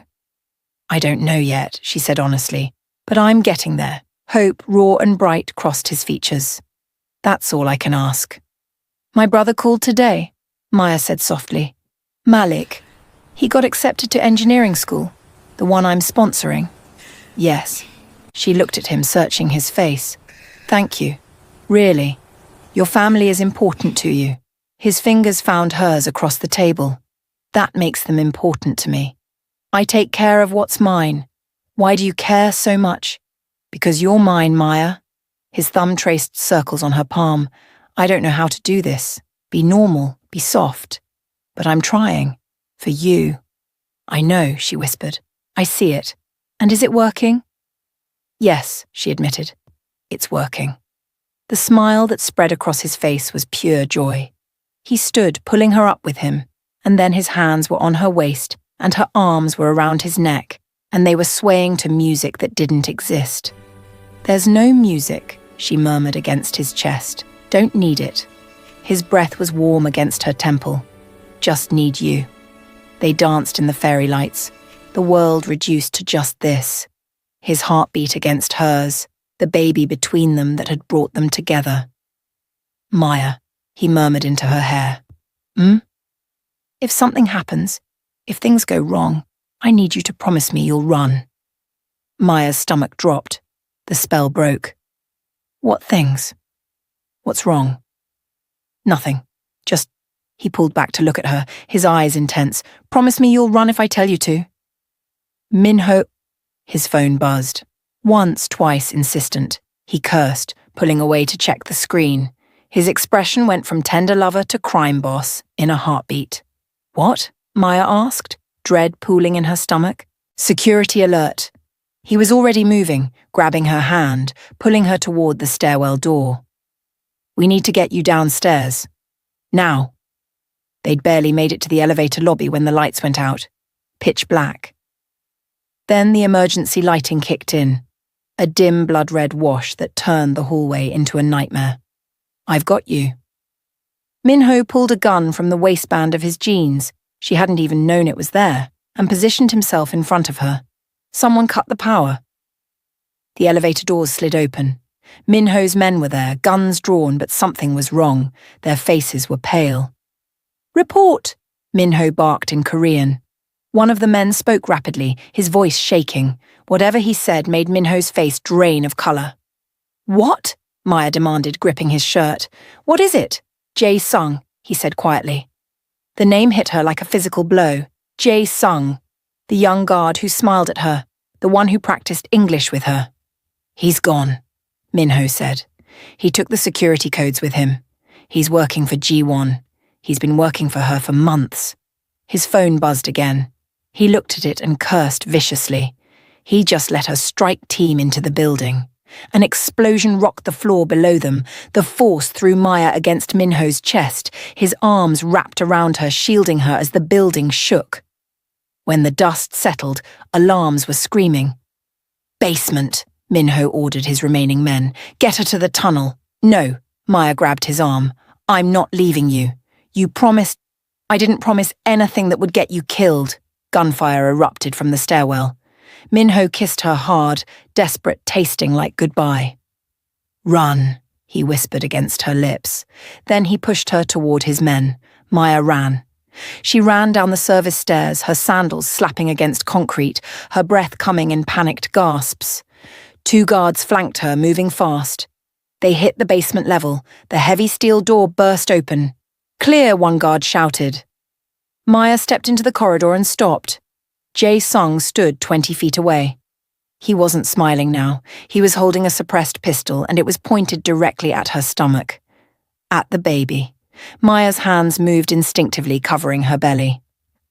"I don't know yet," she said honestly, "but I'm getting there." Hope, raw and bright, crossed his features. "That's all I can ask." "My brother called today," Maya said softly. "Malik. He got accepted to engineering school, the one I'm sponsoring." "Yes." She looked at him, searching his face. "Thank you. Really. Your family is important to you." His fingers found hers across the table. "That makes them important to me. I take care of what's mine. Why do you care so much?" "Because you're mine, Maya." His thumb traced circles on her palm. "I don't know how to do this. Be normal, be soft. But I'm trying. For you." "I know," she whispered. "I see it. And is it working?" "Yes," she admitted. "It's working." The smile that spread across his face was pure joy. He stood, pulling her up with him, and then his hands were on her waist, and her arms were around his neck, and they were swaying to music that didn't exist. "There's no music," she murmured against his chest. "Don't need it." His breath was warm against her temple. "Just need you." They danced in the fairy lights, the world reduced to just this. His heartbeat against hers, the baby between them that had brought them together. Maya, he murmured into her hair. Hmm? If something happens, if things go wrong, I need you to promise me you'll run. Maya's stomach dropped. The spell broke. What things? What's wrong? Nothing. Just, he pulled back to look at her, his eyes intense. Promise me you'll run if I tell you to. Minho. His phone buzzed. Once, twice, insistent. He cursed, pulling away to check the screen. His expression went from tender lover to crime boss in a heartbeat. What? Maya asked, dread pooling in her stomach. Security alert. He was already moving, grabbing her hand, pulling her toward the stairwell door. We need to get you downstairs. Now. They'd barely made it to the elevator lobby when the lights went out. Pitch black. Then the emergency lighting kicked in. A dim blood-red wash that turned the hallway into a nightmare. I've got you. Minho pulled a gun from the waistband of his jeans. She hadn't even known it was there, and positioned himself in front of her. Someone cut the power. The elevator doors slid open. Minho's men were there, guns drawn, but something was wrong. Their faces were pale. Report! Minho barked in Korean. One of the men spoke rapidly, his voice shaking. Whatever he said made Minho's face drain of colour. What? Maya demanded, gripping his shirt. What is it? Jae-sung, he said quietly. The name hit her like a physical blow. Jae-sung, the young guard who smiled at her, the one who practiced English with her. He's gone, Minho said. He took the security codes with him. He's working for Ji-won. He's been working for her for months. His phone buzzed again. He looked at it and cursed viciously. He just let her strike team into the building. An explosion rocked the floor below them. The force threw Maya against Minho's chest, his arms wrapped around her, shielding her as the building shook. When the dust settled, alarms were screaming. Basement, Minho ordered his remaining men. Get her to the tunnel. No, Maya grabbed his arm. I'm not leaving you. You promised. I didn't promise anything that would get you killed. Gunfire erupted from the stairwell. Minho kissed her hard, desperate, tasting like goodbye. Run, he whispered against her lips. Then he pushed her toward his men. Maya ran. She ran down the service stairs, her sandals slapping against concrete, her breath coming in panicked gasps. 2 guards flanked her, moving fast. They hit the basement level. The heavy steel door burst open. Clear, one guard shouted. Maya stepped into the corridor and stopped. Jae-sung stood 20 feet away. He wasn't smiling now. He was holding a suppressed pistol, and it was pointed directly at her stomach. At the baby. Maya's hands moved instinctively, covering her belly.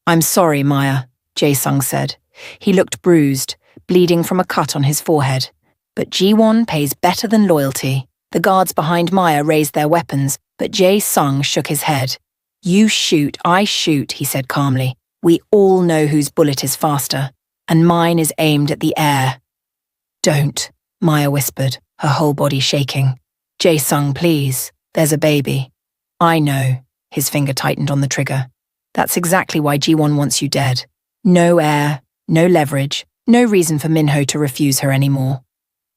I'm sorry, Maya, Jae-sung said. He looked bruised, bleeding from a cut on his forehead. But Ji-won pays better than loyalty. The guards behind Maya raised their weapons, but Jae-sung shook his head. You shoot, I shoot, he said calmly. We all know whose bullet is faster, and mine is aimed at the air. Don't, Maya whispered, her whole body shaking. Jae-sung, please, there's a baby. I know, his finger tightened on the trigger. That's exactly why Ji-won wants you dead. No air, no leverage, no reason for Minho to refuse her anymore.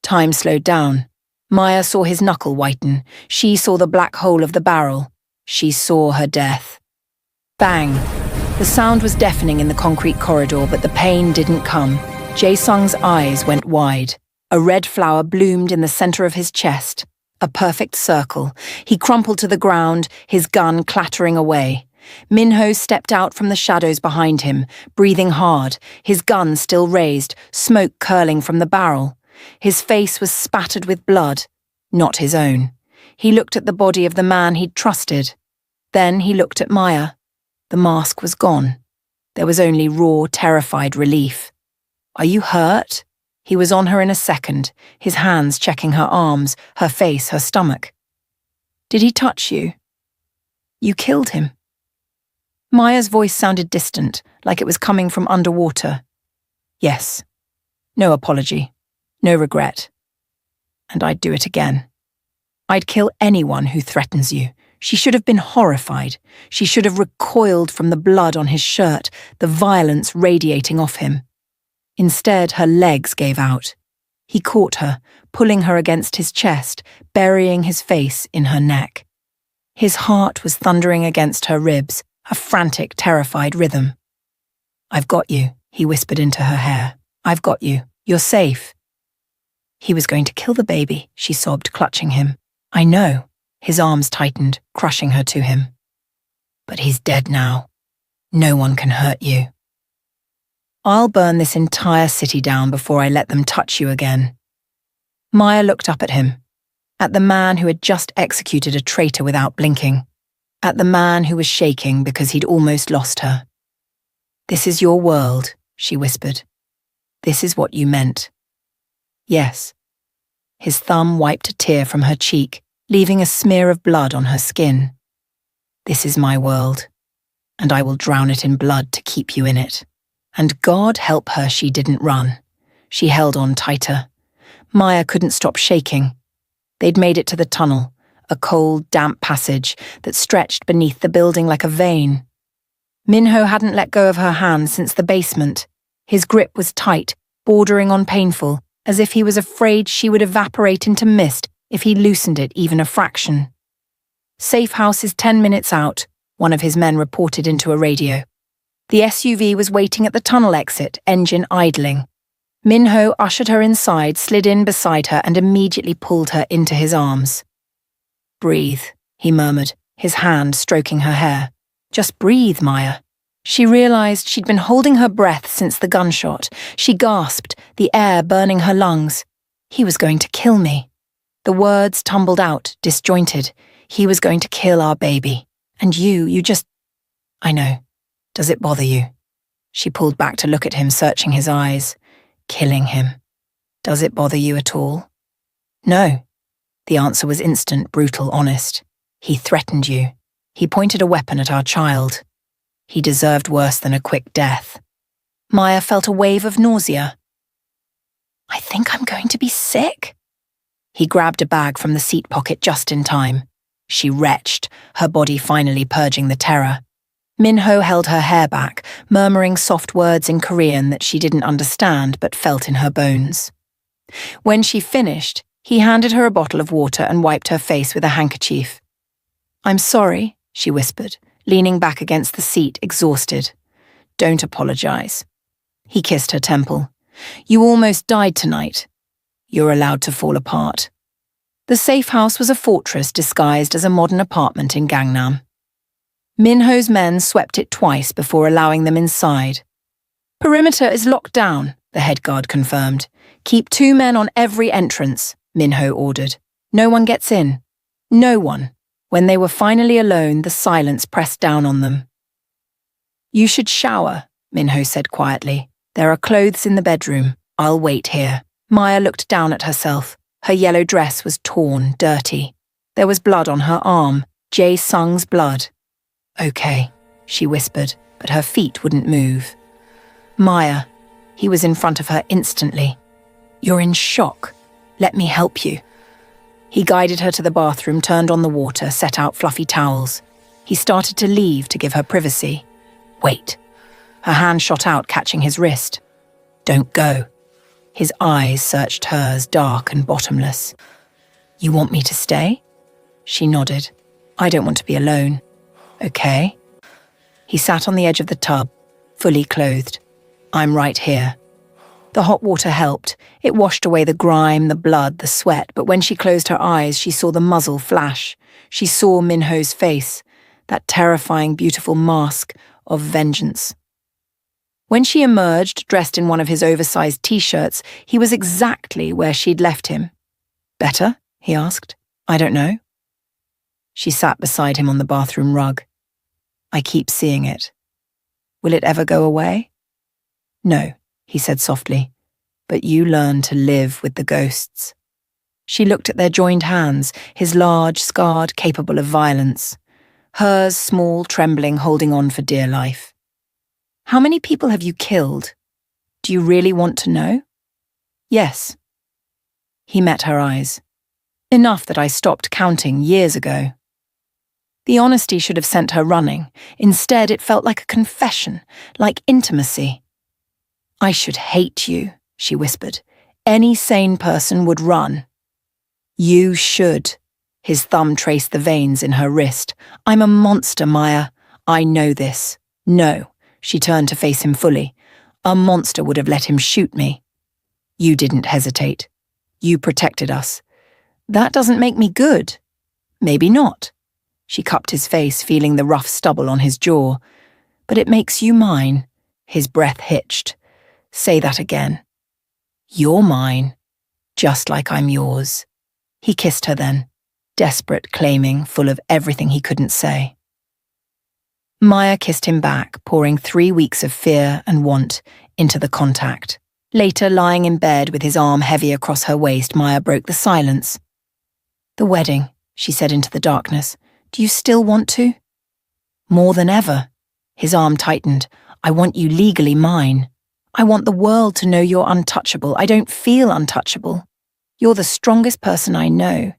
Time slowed down. Maya saw his knuckle whiten. She saw the black hole of the barrel. She saw her death. Bang! The sound was deafening in the concrete corridor, but the pain didn't come. Jae-sung's eyes went wide. A red flower bloomed in the center of his chest. A perfect circle. He crumpled to the ground, his gun clattering away. Minho stepped out from the shadows behind him, breathing hard, his gun still raised, smoke curling from the barrel. His face was spattered with blood, not his own. He looked at the body of the man he'd trusted. Then he looked at Maya. The mask was gone. There was only raw, terrified relief. Are you hurt? He was on her in a second, his hands checking her arms, her face, her stomach. Did he touch you? You killed him. Maya's voice sounded distant, like it was coming from underwater. Yes. No apology. No regret. And I'd do it again. I'd kill anyone who threatens you. She should have been horrified. She should have recoiled from the blood on his shirt, the violence radiating off him. Instead, her legs gave out. He caught her, pulling her against his chest, burying his face in her neck. His heart was thundering against her ribs, a frantic, terrified rhythm. "I've got you," he whispered into her hair. "I've got you. You're safe." "He was going to kill the baby," she sobbed, clutching him. "I know." His arms tightened, crushing her to him. "But he's dead now. No one can hurt you. I'll burn this entire city down before I let them touch you again." Maya looked up at him, at the man who had just executed a traitor without blinking, at the man who was shaking because he'd almost lost her. "This is your world," she whispered. "This is what you meant." "Yes." His thumb wiped a tear from her cheek, leaving a smear of blood on her skin. "This is my world, and I will drown it in blood to keep you in it." And God help her she didn't run. She held on tighter. Maya couldn't stop shaking. They'd made it to the tunnel, a cold, damp passage that stretched beneath the building like a vein. Minho hadn't let go of her hand since the basement. His grip was tight, bordering on painful, as if he was afraid she would evaporate into mist if he loosened it even a fraction. "Safe house is 10 minutes out," one of his men reported into a radio. The SUV was waiting at the tunnel exit, engine idling. Minho ushered her inside, slid in beside her, and immediately pulled her into his arms. "Breathe," he murmured, his hand stroking her hair. "Just breathe, Maya." She realized she'd been holding her breath since the gunshot. She gasped, the air burning her lungs. "He was going to kill me." The words tumbled out, disjointed. "He was going to kill our baby. And you just—" "I know. Does it bother you?" She pulled back to look at him, searching his eyes. "Killing him. Does it bother you at all?" "No." The answer was instant, brutal, honest. "He threatened you. He pointed a weapon at our child. He deserved worse than a quick death." Maya felt a wave of nausea. "I think I'm going to be sick." He grabbed a bag from the seat pocket just in time. She retched, her body finally purging the terror. Minho held her hair back, murmuring soft words in Korean that she didn't understand but felt in her bones. When she finished, he handed her a bottle of water and wiped her face with a handkerchief. "I'm sorry," she whispered, leaning back against the seat, exhausted. "Don't apologize." He kissed her temple. "You almost died tonight. You're allowed to fall apart." The safe house was a fortress disguised as a modern apartment in Gangnam. Minho's men swept it twice before allowing them inside. "Perimeter is locked down," the head guard confirmed. "Keep 2 men on every entrance," Minho ordered. "No one gets in. No one." When they were finally alone, the silence pressed down on them. "You should shower," Minho said quietly. "There are clothes in the bedroom. I'll wait here." Maya looked down at herself. Her yellow dress was torn, dirty. There was blood on her arm, Jae Sung's blood. "Okay," she whispered, but her feet wouldn't move. "Maya," he was in front of her instantly. "You're in shock. Let me help you." He guided her to the bathroom, turned on the water, set out fluffy towels. He started to leave to give her privacy. "Wait." Her hand shot out, catching his wrist. "Don't go." His eyes searched hers, dark and bottomless. "You want me to stay?" She nodded. "I don't want to be alone." "Okay." He sat on the edge of the tub, fully clothed. "I'm right here." The hot water helped. It washed away the grime, the blood, the sweat, but when she closed her eyes, she saw the muzzle flash. She saw Minho's face, that terrifying, beautiful mask of vengeance. When she emerged, dressed in one of his oversized t-shirts, he was exactly where she'd left him. "Better?" he asked. "I don't know." She sat beside him on the bathroom rug. "I keep seeing it. Will it ever go away?" "No," he said softly, "but you learn to live with the ghosts." She looked at their joined hands, his large, scarred, capable of violence. Hers small, trembling, holding on for dear life. "How many people have you killed? Do you really want to know?" "Yes." He met her eyes. "Enough that I stopped counting years ago." The honesty should have sent her running. Instead, it felt like a confession, like intimacy. "I should hate you," she whispered. "Any sane person would run." "You should." His thumb traced the veins in her wrist. I'm a monster, Maya. I know this. No. She turned to face him fully. A monster would have let him shoot me. You didn't hesitate. You protected us. That doesn't make me good. Maybe not. She cupped his face, feeling the rough stubble on his jaw. But it makes you mine. His breath hitched. Say that again. You're mine. Just like I'm yours. He kissed her then, desperate, claiming, full of everything he couldn't say. Maya kissed him back, pouring 3 weeks of fear and want into the contact. Later, lying in bed with his arm heavy across her waist, Maya broke the silence. The wedding, she said into the darkness. Do you still want to? More than ever. His arm tightened. I want you legally mine. I want the world to know you're untouchable. I don't feel untouchable. You're the strongest person I know.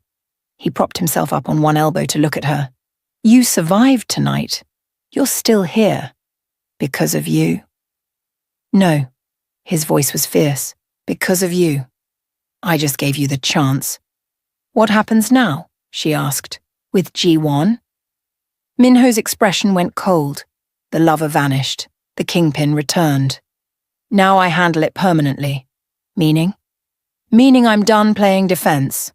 He propped himself up on one elbow to look at her. You survived tonight. You're still here. Because of you. No. His voice was fierce. Because of you. I just gave you the chance. What happens now? She asked. With Ji-won? Minho's expression went cold. The lover vanished. The kingpin returned. Now I handle it permanently. Meaning? Meaning I'm done playing defense.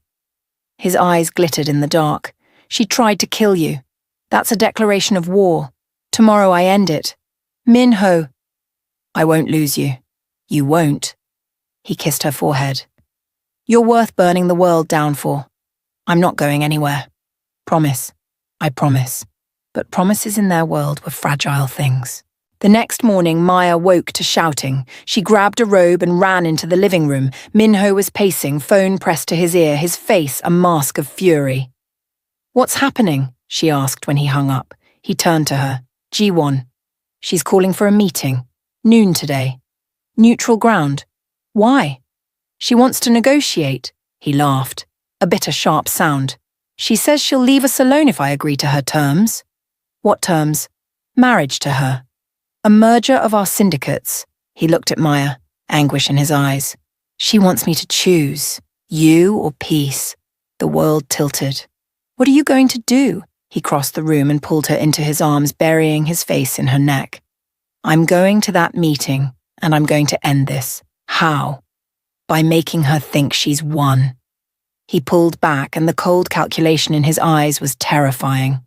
His eyes glittered in the dark. She tried to kill you. That's a declaration of war. Tomorrow I end it. Minho. I won't lose you. You won't. He kissed her forehead. You're worth burning the world down for. I'm not going anywhere. Promise. I promise. But promises in their world were fragile things. The next morning, Maya woke to shouting. She grabbed a robe and ran into the living room. Minho was pacing, phone pressed to his ear, his face a mask of fury. What's happening? She asked when he hung up. He turned to her. Ji-won. She's calling for a meeting. Noon today. Neutral ground. Why? She wants to negotiate. He laughed. A bitter, sharp sound. She says she'll leave us alone if I agree to her terms. What terms? Marriage to her. A merger of our syndicates. He looked at Maya, anguish in his eyes. She wants me to choose, you or peace. The world tilted. What are you going to do? He crossed the room and pulled her into his arms, burying his face in her neck. I'm going to that meeting, and I'm going to end this. How? By making her think she's won. He pulled back, and the cold calculation in his eyes was terrifying.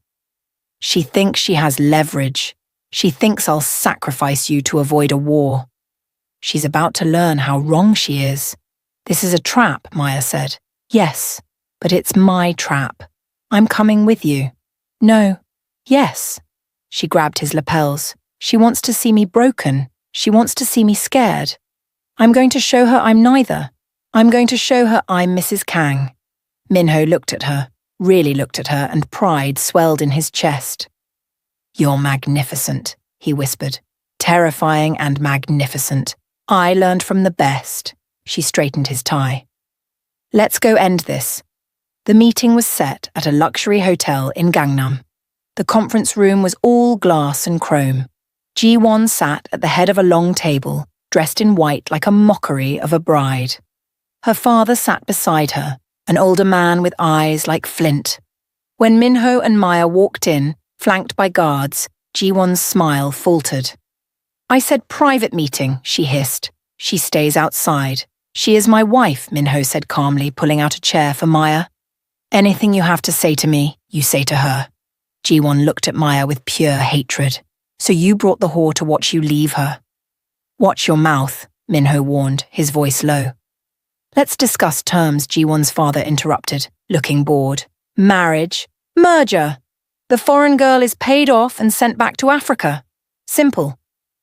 She thinks she has leverage. She thinks I'll sacrifice you to avoid a war. She's about to learn how wrong she is. This is a trap, Maya said. Yes, but it's my trap. I'm coming with you. No. Yes. She grabbed his lapels. She wants to see me broken. She wants to see me scared. I'm going to show her I'm neither. I'm going to show her I'm Mrs. Kang. Minho looked at her, really looked at her, and pride swelled in his chest. You're magnificent, he whispered. Terrifying and magnificent. I learned from the best. She straightened his tie. Let's go end this. The meeting was set at a luxury hotel in Gangnam. The conference room was all glass and chrome. Ji-won sat at the head of a long table, dressed in white like a mockery of a bride. Her father sat beside her, an older man with eyes like flint. When Minho and Maya walked in, flanked by guards, Ji-won's smile faltered. I said private meeting, she hissed. She stays outside. She is my wife, Minho said calmly, pulling out a chair for Maya. Anything you have to say to me, you say to her. Ji-won looked at Maya with pure hatred. So you brought the whore to watch you leave her. Watch your mouth, Minho warned, his voice low. Let's discuss terms, Ji-won's father interrupted, looking bored. Marriage. Merger. The foreign girl is paid off and sent back to Africa. Simple.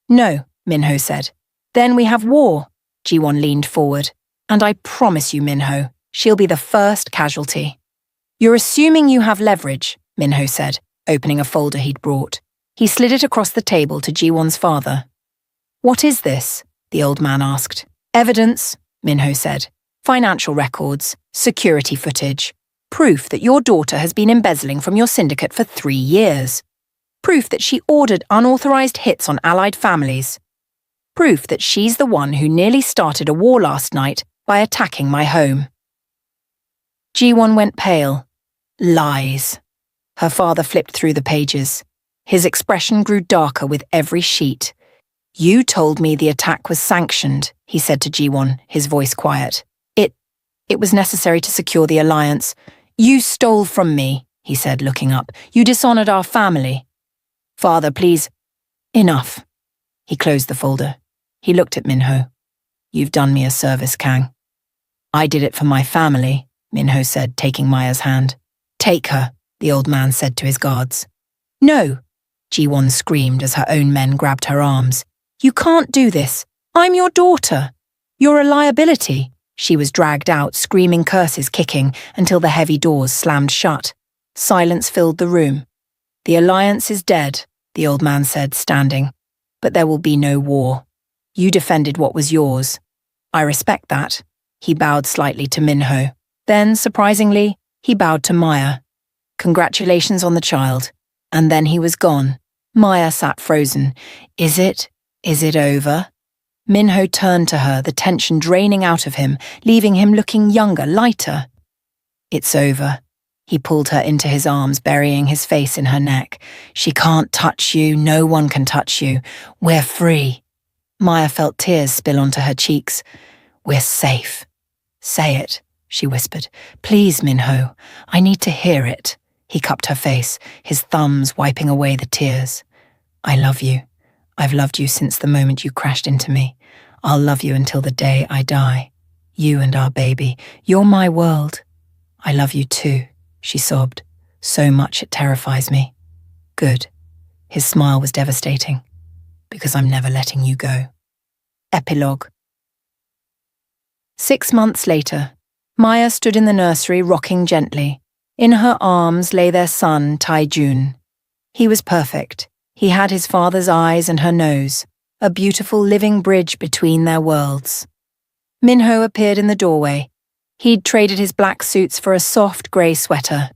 No, Minho said. Then we have war. Ji-won leaned forward. And I promise you, Minho, she'll be the first casualty. You're assuming you have leverage, Minho said, opening a folder he'd brought. He slid it across the table to Ji-won's father. What is this? The old man asked. Evidence, Minho said. Financial records, security footage. Proof that your daughter has been embezzling from your syndicate for 3 years. Proof that she ordered unauthorized hits on allied families. Proof that she's the one who nearly started a war last night by attacking my home. Ji-won went pale. Lies. Her father flipped through the pages. His expression grew darker with every sheet. You told me the attack was sanctioned, he said to Jiwon, his voice quiet. It was necessary to secure the alliance. You stole from me, he said, looking up. You dishonored our family. Father, please. Enough. He closed the folder. He looked at Minho. You've done me a service, Kang. I did it for my family, Minho said, taking Maya's hand. Take her, the old man said to his guards. No, Jiwon screamed as her own men grabbed her arms. You can't do this. I'm your daughter. You're a liability. She was dragged out, screaming curses, kicking, until the heavy doors slammed shut. Silence filled the room. The alliance is dead, the old man said, standing. But there will be no war. You defended what was yours. I respect that. He bowed slightly to Minho. Then, surprisingly, he bowed to Maya. Congratulations on the child. And then he was gone. Maya sat frozen. Is it over? Minho turned to her, the tension draining out of him, leaving him looking younger, lighter. It's over. He pulled her into his arms, burying his face in her neck. She can't touch you. No one can touch you. We're free. Maya felt tears spill onto her cheeks. We're safe. Say it, she whispered. Please, Minho. I need to hear it. He cupped her face, his thumbs wiping away the tears. I love you. I've loved you since the moment you crashed into me. I'll love you until the day I die. You and our baby. You're my world. I love you too, she sobbed. So much it terrifies me. Good. His smile was devastating. Because I'm never letting you go. Epilogue. 6 months later, Maya stood in the nursery rocking gently. In her arms lay their son, Tai-jun. He was perfect. He had his father's eyes and her nose, a beautiful living bridge between their worlds. Minho appeared in the doorway. He'd traded his black suits for a soft grey sweater.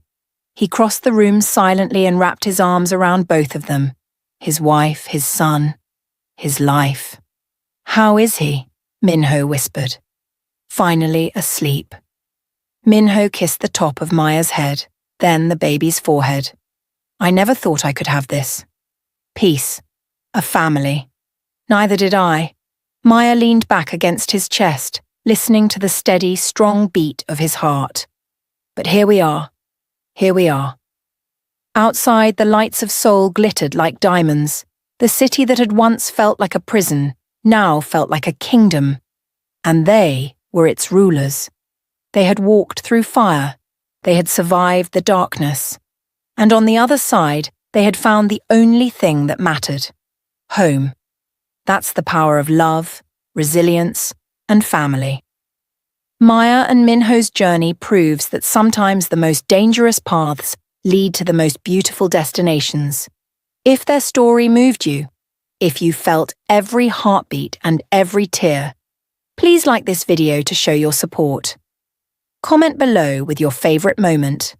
He crossed the room silently and wrapped his arms around both of them. His wife, his son, his life. How is he? Minho whispered. Finally asleep. Minho kissed the top of Maya's head, then the baby's forehead. I never thought I could have this. Peace. A family. Neither did I. Maya leaned back against his chest, listening to the steady, strong beat of his heart. But here we are. Here we are. Outside, the lights of Seoul glittered like diamonds. The city that had once felt like a prison now felt like a kingdom. And they were its rulers. They had walked through fire. They had survived the darkness. And on the other side, they had found the only thing that mattered. Home. That's the power of love, resilience, and family. Maya and Minho's journey proves that sometimes the most dangerous paths lead to the most beautiful destinations. If their story moved you, if you felt every heartbeat and every tear, please like this video to show your support. Comment below with your favorite moment.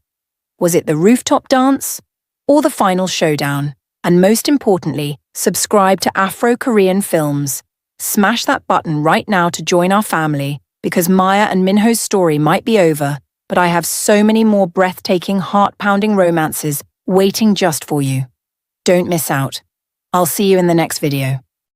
Was it the rooftop dance or the final showdown? And most importantly, subscribe to Afro Korean Films. Smash that button right now to join our family, because Maya and Minho's story might be over, but I have so many more breathtaking, heart-pounding romances waiting just for you. Don't miss out. I'll see you in the next video.